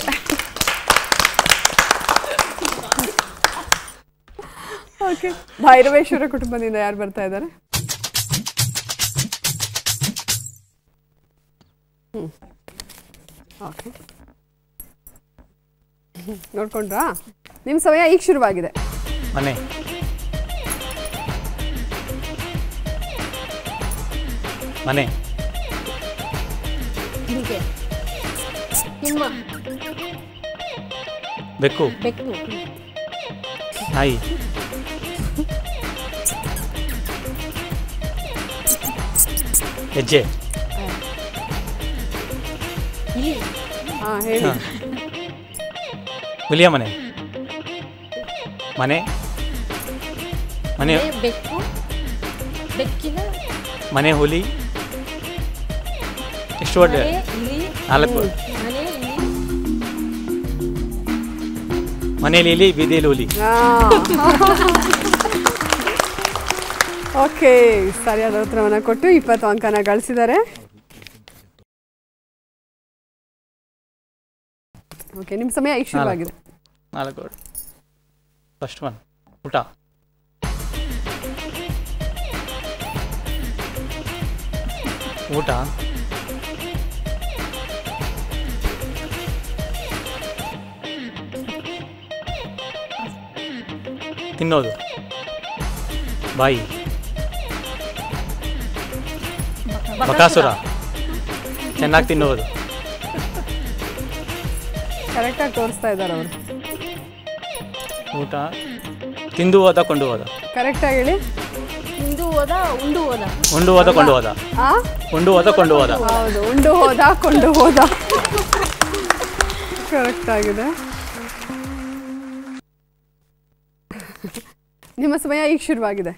ಓಕೆ, ಭೈರವೇಶ್ವರ ಕುಟುಂಬದಿಂದ ಯಾರು ಬರ್ತಾ ಇದ್ದಾರೆ? ಓಕೆ, ನೋಡ್ಕೊಂಡ್ರಾ? ನಿಮ್ಮ ಸಮಯ ಈಗ ಶುರುವಾಗಿದೆ. ಮನೆ. ಮನೆ. ಬೆಕ್ಕು. ನಾಯಿ. ಹೆಜ್ಜೆ. ಹೇಳಿ. ಹುಲಿಯ ಮನೆ. ಮನೆ. ಮನೆ. ಮನೆ ಹುಲಿ. ಎಷ್ಟು ಒಳ್ಳೆ 4 ಮನೆಯಲ್ಲಿ ಇಲಿ, ಬೀದಿಯಲ್ಲಿ ಹುಲಿ. ಓಕೆ, ಸರಿಯಾದ ಉತ್ತರವನ್ನು ಕೊಟ್ಟು 20 ಅಂಕನ ಗಳಿಸಿದ್ದಾರೆ. ಓಕೆ, ನಿಮ್ಮ ಸಮಯ ಈಗ ಶುರುವಾಗಿದೆ. 4. ಫಸ್ಟ್ ಒನ್ ಊಟ. ಊಟ. ತಿನ್ನೋದು. ಬಾಯಿ. ಬಕಾಸುರ. ಚೆನ್ನಾಗಿ ತಿನ್ನುವುದು. ಕರೆಕ್ಟಾಗಿ ತೋರಿಸ್ತಾ ಇದ್ದಾರೆ ಅವರು. ಊಟ. ತಿಂದು ಹೋದ, ಕೊಂಡು ಹೋದ. ಕರೆಕ್ಟಾಗಿ ಹೇಳಿ. ಉಂಡು ಹೋದ, ಕೊಂಡು ಹೋದ. ಉಂಡು ಹೋದ, ಕೊಂಡು ಹೋದ. ಹೌದು, ಉಂಡು ಹೋದ, ಕೊಂಡು ಹೋದ. ಕರೆಕ್ಟ್ ಆಗಿದೆ. ನಿಮ್ಮ ಸಮಯ ಈಗ ಶುರುವಾಗಿದೆ.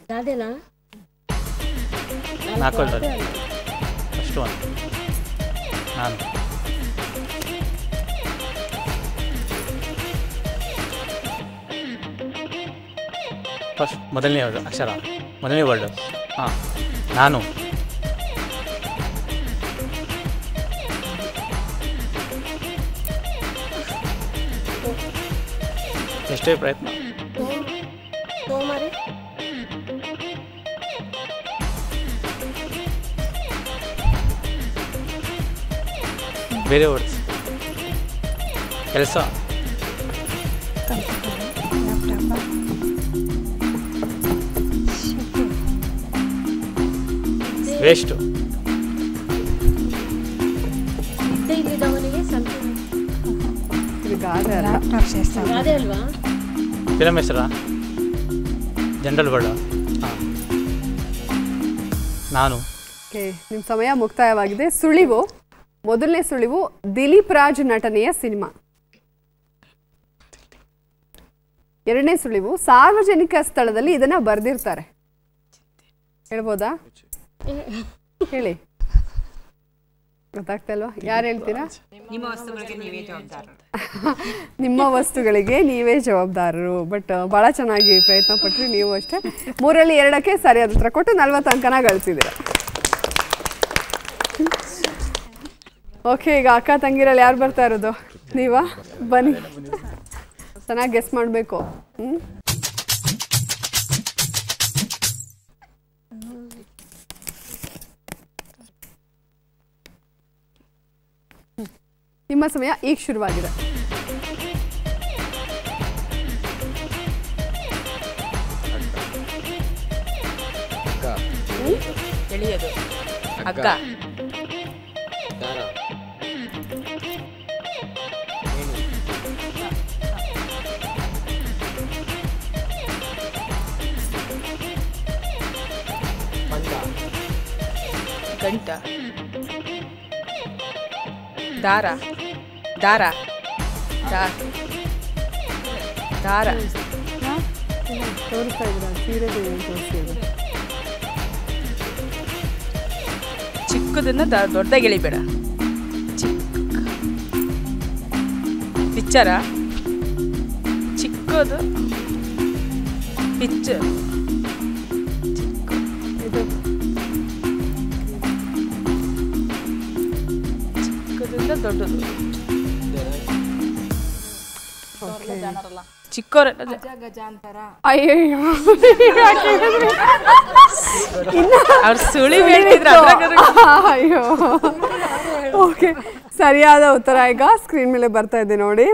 ಫಸ್ಟ್ ಒನ್ ನಾನು. ಫಸ್ಟ್ ಮೊದಲನೇ ಅಕ್ಷರ, ಮೊದಲನೇ ವರ್ಡ್. ಹಾಂ, ನಾನು. ಎಷ್ಟೇ ಪ್ರಯತ್ನ. ಬೇರೆ ವರ್ಡ್ಸ್. ಕೆಲಸ. ವೇಸ್ಟ್. ಫಿಲಮ್ ಹೆಸರ, ಜನರಲ್ ವರ್ಡ್. ಹಾಂ, ನಾನು. ನಿಮ್ಮ ಸಮಯ ಮುಕ್ತಾಯವಾಗಿದೆ. ಸುಳಿವು, ಮೊದಲನೇ ಸುಳಿವು ದಿಲೀಪ್ ರಾಜ್ ನಟನೆಯ ಸಿನಿಮಾ. ಎರಡನೇ ಸುಳಿವು ಸಾರ್ವಜನಿಕ ಸ್ಥಳದಲ್ಲಿ ಇದನ್ನ ಬರೆದಿರ್ತಾರೆ. ಹೇಳ್ಬೋದಾ? ಹೇಳಿ. ಗೊತ್ತಾಗ್ತಾ ಇಲ್ವಾ? ಯಾರು ಹೇಳ್ತೀರಾ? ನಿಮ್ಮ ವಸ್ತುಗಳಿಗೆ ನೀವೇ ಜವಾಬ್ದಾರರು. ನಿಮ್ಮ ವಸ್ತುಗಳಿಗೆ ನೀವೇ ಜವಾಬ್ದಾರರು. ಬಟ್ ಭಾಳ ಚೆನ್ನಾಗಿ ಪ್ರಯತ್ನ ಪಟ್ರಿ ನೀವು ಅಷ್ಟೇ. 3ರಲ್ಲಿ 2ಕ್ಕೆ ಸರಿಯಾದ ಉತ್ತರ ಕೊಟ್ಟು 40 ಅಂಕನ ಗಳಿಸಿದ್ದೀರ. ಓಕೆ, ಈಗ ಅಕ್ಕ ತಂಗಿರಲ್ಲಿ ಯಾರು ಬರ್ತಾ ಇರೋದು? ನೀವಾ? ಬನ್ನಿ, ಚೆನ್ನಾಗಿ ಗೆಸ್ ಮಾಡಬೇಕು. ನಿಮ್ಮ ಸಮಯ ಈಗ ಶುರುವಾಗಿದೆ. ಎಳೆಯೋದು ಹಗ್ಗ, ಗಂಟ, ದಾರ, ದಾರ, ದಾರ, ತೋರಿಸ್ತಾ ಇದ್ರ ಸೀರೆ ತೋರಿಸ್ತಿದ್ರು. ಚಿಕ್ಕದನ್ನ ದೊಡ್ಡದಾಗಿ ಎಳಿಬೇಡ. ಪಿಕ್ಚರ, ಚಿಕ್ಕದು ಪಿಕ್ಚರ್, ಚಿಕ್ಕದಿಂದ ದೊಡ್ಡದು. ಚಿಕ್ಕವರೆಲ್ಲ ಅಯ್ಯೋ, ಅವ್ರು ಸುಳಿ ಹೇಳ್ತಿದ್ರು. ಅಯ್ಯೋ, ಓಕೆ, ಸರಿಯಾದ ಉತ್ತರ ಈಗ ಸ್ಕ್ರೀನ್ ಮೇಲೆ ಬರ್ತಾ ಇದೆ ನೋಡಿ.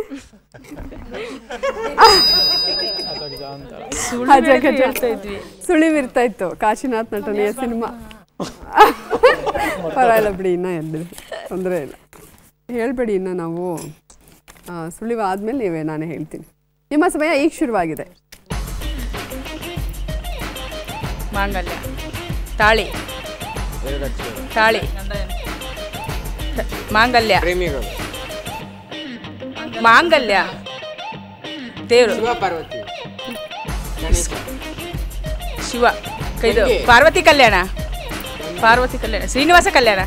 ಸುಳಿವಿರ್ತಾ ಇತ್ತು ಕಾಶಿನಾಥ್ ನಟನೆಯ ಸಿನಿಮಾ. ಪರವಾಗಿಲ್ಲ ಬಿಡಿ, ಇನ್ನ ಎದ್ದಿದೆ, ತೊಂದರೆ ಇಲ್ಲ. ಹೇಳ್ಬೇಡಿ, ಇನ್ನು ನಾವು ಸುಳಿವಾದ್ಮೇಲೆ ನೀವೇ ನಾನೇ ಹೇಳ್ತೀನಿ. ನಿಮ್ಮ ಸಮಯ ಈಗ ಶುರುವಾಗಿದೆ. ಮಾಂಗಲ್ಯ, ತಾಳಿ, ತಾಳಿ, ಮಾಂಗಲ್ಯ, ಮಾಂಗಲ್ಯ, ದೇವರು, ಶಿವ, ಇದು ಪಾರ್ವತಿ ಕಲ್ಯಾಣ, ಪಾರ್ವತಿ ಕಲ್ಯಾಣ, ಶ್ರೀನಿವಾಸ ಕಲ್ಯಾಣ,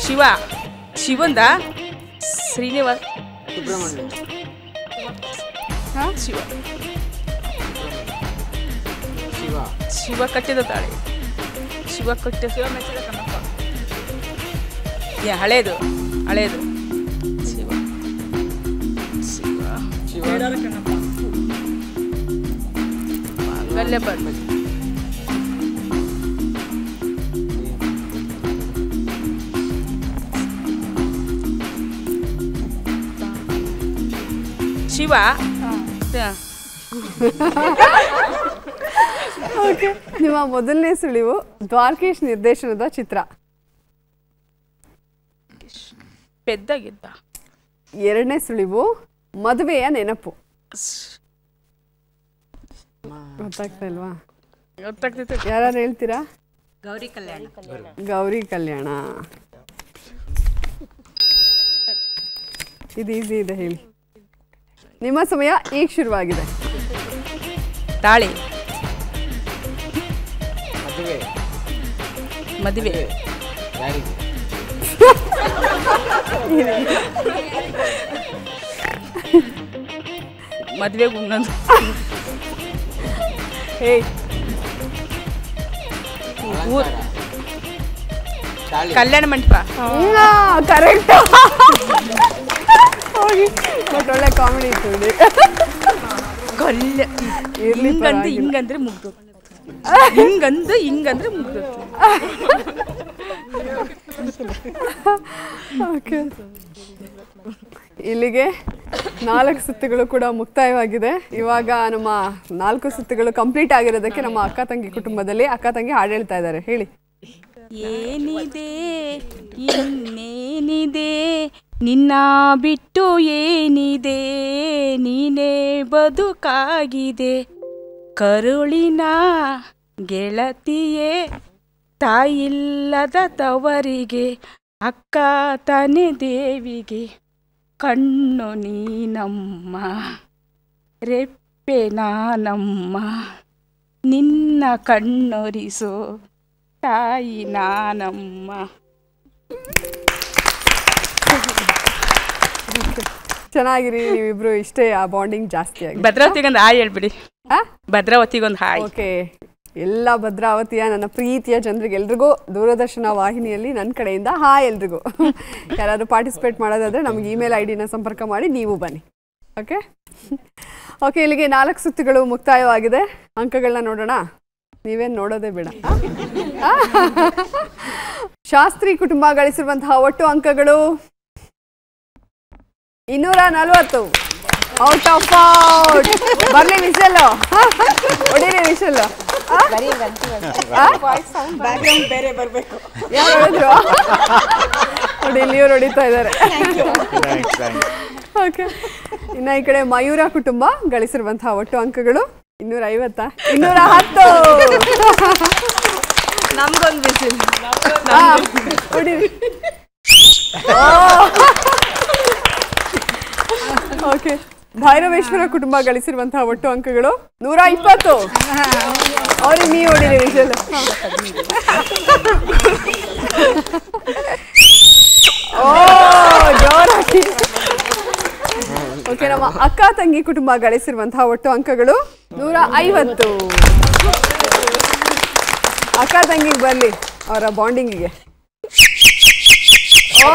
ಶಿವ, ಶಿವಂದ ಶ್ರೀನಿವಾಸ, ಶಿವ, ಶಿವ ಕಟ್ಟಿದ ತಾಳಿ, ಶಿವ ಕಟ್ಟಿದ, ಶಿವ ಮೆಚ್ಚಿದ ಕಣ್ಣಪ್ಪ. ಹಳೇದು, ಹಳೇದು, ಶಿವ, ಶಿವ, ಶಿವ ಕಣ್ಣಪ್ಪ, ಮಾಂಗಲ್ಯ ಬರ್ಬೇಕು. ಶಿವ, ಓಕೆ, ನಿಮ್ಮ ಮೊದಲನೇ ಸುಳಿವು ದ್ವಾರಕೀಶ್ ನಿರ್ದೇಶನದ ಚಿತ್ರ. ಪೆದ್ದಾಗಿದ್ದ. 2ನೇ ಸುಳಿವು ಮದುವೆಯ ನೆನಪು. ಗೊತ್ತಾಗ್ತಾ ಇಲ್ವಾ? ಗೊತ್ತಾಗ್ತೈತೆ. ಯಾರು ಹೇಳ್ತೀರಾ? ಗೌರಿ ಕಲ್ಯಾಣ. ಗೌರಿ ಕಲ್ಯಾಣ. ಇದು ಈಸಿ ಇದೆ, ಹೇಳಿ. ನಿಮ್ಮ ಸಮಯ ಈಗ ಶುರುವಾಗಿದೆ. ತಾಳಿ, ಮದುವೆ, ಮದುವೆಗೆ ಉಣ್ಣೋದು, ಊರು, ಕಲ್ಯಾಣ ಮಂಟಪ. ಕರೆಕ್ಟ್. ಬಟ್ ಒಳ್ಳೆ ಕಾಮಿಡಿ ಇತ್ತು. ಹಿಂಗಂದು ಹಿಂಗಂದ್ರೆ ಮುಗ್ದು, ಹಿಂಗಂದು ಹಿಂಗಂದ್ರೆ ಮುಗ್ದು. ಓಕೆ, ಇಲ್ಲಿಗೆ 4 ಸುತ್ತುಗಳು ಕೂಡ ಮುಕ್ತಾಯವಾಗಿದೆ. ಇವಾಗ ನಮ್ಮ 4 ಸುತ್ತುಗಳು ಕಂಪ್ಲೀಟ್ ಆಗಿರೋದಕ್ಕೆ ನಮ್ಮ ಅಕ್ಕ ತಂಗಿ ಕುಟುಂಬದಲ್ಲಿ ಅಕ್ಕ ತಂಗಿ ಹಾಡು ಹೇಳ್ತಾ ಇದ್ದಾರೆ. ಹೇಳಿ. ಏನಿದೆ ಇನ್ನೇನಿದೆ ನಿನ್ನ ಬಿಟ್ಟು ಏನಿದೆ, ನೀನೇ ಬದುಕಾಗಿದೆ ಕರುಳಿನ ಗೆಳತಿಯೇ, ತಾಯಿಲ್ಲದ ತವರಿಗೆ ಅಕ್ಕ ತಾನೆ ದೇವಿಗೆ, ಕಣ್ಣು ನೀನಮ್ಮ ರೆಪ್ಪೆ ನಾನಮ್ಮ, ನಿನ್ನ ಕಣ್ಣೊರಿಸೋ ತಾಯಿ ನಾನಮ್ಮ. ಚೆನ್ನಾಗಿರಿ ನೀವಿಬ್ರು, ಇಷ್ಟೇ ಆ ಬಾಂಡಿಂಗ್ ಜಾಸ್ತಿ ಆಗಿ. ಭದ್ರಾವತಿಗೊಂದು ಹಾಯ್ ಹೇಳ್ಬಿಡಿ. ಭದ್ರಾವತಿಗೊಂದು ಹಾಯ್. ಓಕೆ, ಎಲ್ಲ ಭದ್ರಾವತಿಯ ನನ್ನ ಪ್ರೀತಿಯ ಜನರಿಗೆ ಎಲ್ರಿಗೂ ದೂರದರ್ಶನ ವಾಹಿನಿಯಲ್ಲಿ ನನ್ನ ಕಡೆಯಿಂದ ಹಾಯ್ ಎಲ್ರಿಗೂ. ಯಾರಾದರೂ ಪಾರ್ಟಿಸಿಪೇಟ್ ಮಾಡೋದಾದ್ರೆ ನಮಗೆ ಇಮೇಲ್ ID ನ ಸಂಪರ್ಕ ಮಾಡಿ ನೀವು ಬನ್ನಿ. ಓಕೆ ಓಕೆ, ಇಲ್ಲಿಗೆ 4 ಸುತ್ತುಗಳು ಮುಕ್ತಾಯವಾಗಿದೆ. ಅಂಕಗಳನ್ನ ನೋಡೋಣ. ನೀವೇನು ನೋಡೋದೇ ಬೇಡ. ಶಾಸ್ತ್ರಿ ಕುಟುಂಬ ಗಳಿಸಿರುವಂತಹ ಒಟ್ಟು ಅಂಕಗಳು 240. Out of out. ಬರ್ಲಿ ವಿಷಲ್ಲು, ಹೊಡೀರಿ ವಿಷಲ್ಲು. ಬೇರೆ ಬರಬೇಕು. ಯಾರು ಹೇಳಿದ್ರು? ನೋಡಿ ಇಲ್ಲಿಯವ್ರು ಹೊಡಿತಾ ಇದ್ದಾರೆ. ಓಕೆ, ಇನ್ನು ಈ ಕಡೆ ಮಯೂರ ಕುಟುಂಬ ಗಳಿಸಿರುವಂತಹ ಒಟ್ಟು ಅಂಕಗಳು 250. 210. ನಮ್ಗೊಂದು ವಿಸಿಲ್. ಹೊಡೀರಿ. ಓಕೆ, ಭೈರವೇಶ್ವರ ಕುಟುಂಬ ಗಳಿಸಿರುವಂತಹ ಒಟ್ಟು ಅಂಕಗಳು 120. ಅವ್ರಿಗೆ ನೀವು ಹೊಡೀರಿ ವಿಷಲ್. ಓ ಜೋರಾಗಿ. ಓಕೆ, ನಮ್ಮ ಅಕ್ಕ ತಂಗಿ ಕುಟುಂಬ ಗಳಿಸಿರುವಂತಹ ಒಟ್ಟು ಅಂಕಗಳು 150. ಅಕ್ಕ ತಂಗಿಗೆ ಬರಲಿ ಅವರ ಬಾಂಡಿಂಗಿಗೆ. ಓ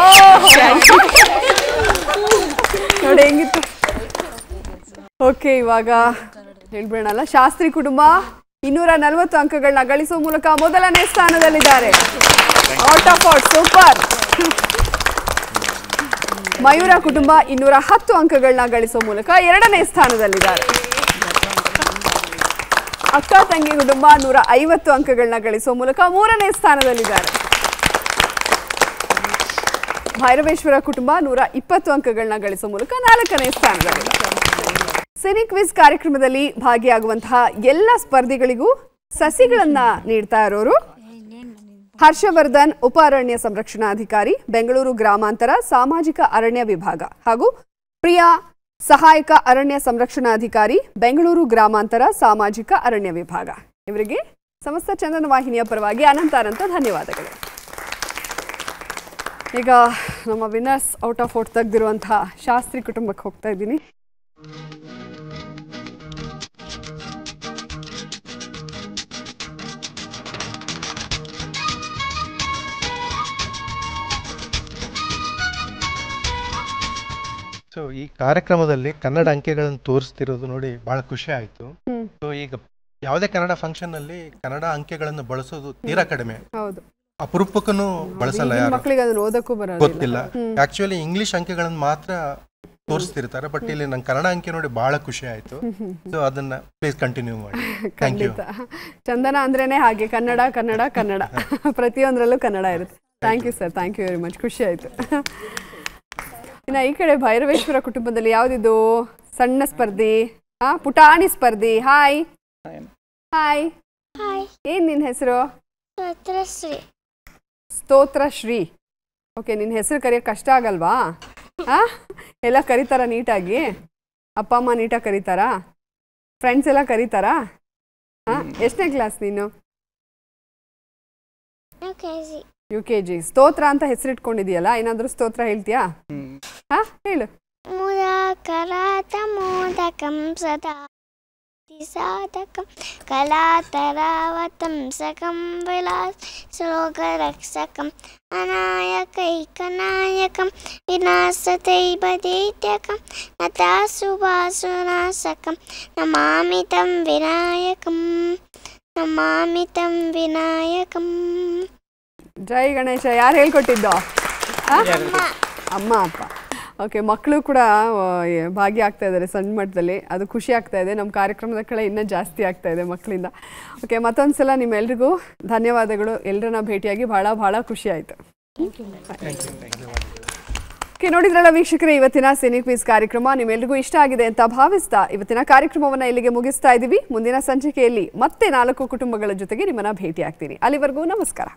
ನೋಡಿ ಹೆಂಗಿತ್ತು. ಓಕೆ, ಇವಾಗ ಹೇಳ್ಬೇಡಲ್ಲ. ಶಾಸ್ತ್ರಿ ಕುಟುಂಬ 240 ಅಂಕಗಳನ್ನ ಗಳಿಸುವ ಮೂಲಕ ಮೊದಲನೇ ಸ್ಥಾನದಲ್ಲಿದ್ದಾರೆ. Out of out, super. Mayura ಕುಟುಂಬ 210 ಅಂಕಗಳನ್ನ ಗಳಿಸುವ ಮೂಲಕ 2ನೇ ಸ್ಥಾನದಲ್ಲಿದ್ದಾರೆ. ಅಕ್ಕ ತಂಗಿ ಕುಟುಂಬ 150 ಅಂಕಗಳನ್ನ ಗಳಿಸುವ ಮೂಲಕ 3ನೇ ಸ್ಥಾನದಲ್ಲಿದ್ದಾರೆ. ಭೈರವೇಶ್ವರ ಕುಟುಂಬ 120 ಅಂಕಗಳನ್ನ ಗಳಿಸುವ ಮೂಲಕ 4ನೇ ಸ್ಥಾನದಲ್ಲಿದ್ದಾರೆ. ಸಿನಿ ಕ್ವಿಜ್ ಕಾರ್ಯಕ್ರಮದಲ್ಲಿ ಭಾಗಿಯಾಗುವಂತಹ ಎಲ್ಲ ಸ್ಪರ್ಧಿಗಳಿಗೂ ಸಸಿಗಳನ್ನ ನೀಡ್ತಾ ಇರೋರು ಹರ್ಷವರ್ಧನ್, ಉಪ ಅರಣ್ಯ ಸಂರಕ್ಷಣಾಧಿಕಾರಿ, ಬೆಂಗಳೂರು ಗ್ರಾಮಾಂತರ ಸಾಮಾಜಿಕ ಅರಣ್ಯ ವಿಭಾಗ, ಹಾಗೂ ಪ್ರಿಯಾ, ಸಹಾಯಕ ಅರಣ್ಯ ಸಂರಕ್ಷಣಾಧಿಕಾರಿ, ಬೆಂಗಳೂರು ಗ್ರಾಮಾಂತರ ಸಾಮಾಜಿಕ ಅರಣ್ಯ ವಿಭಾಗ. ಇವರಿಗೆ ಸಮಸ್ತ ಚಂದನ ವಾಹಿನಿಯ ಪರವಾಗಿ ಅನಂತ ಧನ್ಯವಾದಗಳು. ಈಗ ನಮ್ಮ ವಿನ್ನರ್ಸ್ ಔಟ್ ಆಫ್ ಔಟ್ ತೆಗೆದಿರುವಂತಹ ಶಾಸ್ತ್ರಿ ಕುಟುಂಬಕ್ಕೆ ಹೋಗ್ತಾ ಇದ್ದೀನಿ. ಸೊ ಈ ಕಾರ್ಯಕ್ರಮದಲ್ಲಿ ಕನ್ನಡ ಅಂಕೆಗಳನ್ನು ತೋರಿಸ್ತಿರೋದು ನೋಡಿ ಬಹಳ ಖುಷಿ ಆಯ್ತು. ಸೊ ಈಗ ಯಾವುದೇ ಕನ್ನಡ ಫಂಕ್ಷನ್ ಅಲ್ಲಿ ಕನ್ನಡ ಅಂಕೆಗಳನ್ನು ಬಳಸೋದು ತೀರಾ ಕಡಿಮೆ. ಹೌದು, ಅಪರೂಪಕ್ಕೂ ಬಳಸಲ್ಲ, ಯಾರು ಮಕ್ಕಳಿಗೆ ಅದನ್ನ ಓದಕ್ಕೂ ಬರೋದಿಲ್ಲ, ಗೊತ್ತಿಲ್ಲ. ಆಕ್ಚುಲಿ ಇಂಗ್ಲಿಷ್ ಅಂಕೆಗಳನ್ನು ಮಾತ್ರ ತೋರಿಸ್ತಿರ್ತಾರೆ. ಬಟ್ ಇಲ್ಲಿ ನಂಗೆ ಕನ್ನಡ ಅಂಕೆ ನೋಡಿ ಬಹಳ ಖುಷಿ ಆಯ್ತು. ಸೊ ಅದನ್ನ ಪ್ಲೀಸ್ ಕಂಟಿನ್ಯೂ ಮಾಡಿ. Thank you. ಚಂದನ ಅಂದ್ರೇನೆ ಹಾಗೆ, ಕನ್ನಡ ಕನ್ನಡ ಕನ್ನಡ, ಪ್ರತಿಯೊಂದರಲ್ಲೂ ಕನ್ನಡ ಇರುತ್ತೆ. Thank you sir, thank you very much, ಖುಷಿ ಆಯ್ತು. ಇನ್ನು ಈ ಕಡೆ ಭೈರವೇಶ್ವರ ಕುಟುಂಬದಲ್ಲಿ ಯಾವುದಿದು ಸಣ್ಣ ಸ್ಪರ್ಧಿ, ಪುಟಾಣಿ ಸ್ಪರ್ಧಿ. ಹಾಯ್ ಹಾಯ್, ಏನ್ ನಿನ್ನ ಹೆಸರು? ಸ್ತೋತ್ರಶ್ರೀ. ಓಕೆ, ನಿನ್ನ ಹೆಸರು ಕರೆಯೋಕೆ ಕಷ್ಟ ಆಗಲ್ವಾ? ಎಲ್ಲ ಕರೀತಾರ ನೀಟಾಗಿ? ಅಪ್ಪ ಅಮ್ಮ ನೀಟಾಗಿ ಕರೀತಾರಾ? ಫ್ರೆಂಡ್ಸ್ ಎಲ್ಲ ಕರೀತಾರಾ? ಎಷ್ಟನೇ ಕ್ಲಾಸ್ ನೀನು? UKG. ಸ್ತೋತ್ರ ಅಂತ ಹೆಸರಿಟ್ಕೊಂಡಿದೀಯಲ್ಲ, ಏನಾದರೂ ಸ್ತೋತ್ರ ಹೇಳ್ತೀಯಾ? ಹೇಳು. ಮುದಕರಾತಮೋದಕಂ ಸದಾ ಸಾಧಕಂ ಕಲಾತರಾವತಂ ಸಕಂ ವಿಲಾಸ ಶ್ಲೋಕರಕ್ಷಕಂ ಅನಾಯಕೈಕನಾಯಕಂ ವಿನಾಶತೈವ ದೈತ್ಯಕಂ ನತಾಸುಭಾಸುನಾಶಕಂ ನಮಾಮಿ ತಂ ವಿನಾಯಕಂ, ನಮಾಮಿ ತಂ ವಿನಾಯಕಂ. ಜೈ ಗಣೇಶ. ಯಾರು ಹೇಳ್ಕೊಟ್ಟಿದ್ದು? ಅಮ್ಮ ಅಪ್ಪ. ಓಕೆ, ಮಕ್ಕಳು ಕೂಡ ಭಾಗಿಯಾಗ್ತಾ ಇದ್ದಾರೆ ಸಣ್ಣ ಮಟ್ಟದಲ್ಲಿ, ಅದು ಖುಷಿ ಆಗ್ತಾ ಇದೆ. ನಮ್ಮ ಕಾರ್ಯಕ್ರಮದ ಕಡೆ ಇನ್ನೂ ಜಾಸ್ತಿ ಆಗ್ತಾ ಇದೆ ಮಕ್ಕಳಿಂದ. ಓಕೆ, ಮತ್ತೊಂದು ಸಲ ನಿಮ್ಮೆಲ್ರಿಗೂ ಧನ್ಯವಾದಗಳು. ಎಲ್ಲರನ್ನ ಭೇಟಿಯಾಗಿ ಬಹಳ ಖುಷಿ ಆಯಿತು. ಓಕೆ, ನೋಡಿದ್ರಲ್ಲ ವೀಕ್ಷಕರೇ, ಇವತ್ತಿನ ಸಿನಿ ಕ್ವಿಜ್ ಕಾರ್ಯಕ್ರಮ ನಿಮ್ಮೆಲ್ರಿಗೂ ಇಷ್ಟ ಆಗಿದೆ ಅಂತ ಭಾವಿಸ್ತಾ ಇವತ್ತಿನ ಕಾರ್ಯಕ್ರಮವನ್ನು ಇಲ್ಲಿಗೆ ಮುಗಿಸ್ತಾ ಇದ್ದೀವಿ. ಮುಂದಿನ ಸಂಚಿಕೆಯಲ್ಲಿ ಮತ್ತೆ 4 ಕುಟುಂಬಗಳ ಜೊತೆಗೆ ನಿಮ್ಮನ್ನ ಭೇಟಿ ಆಗ್ತೀನಿ. ಅಲ್ಲಿವರೆಗೂ ನಮಸ್ಕಾರ.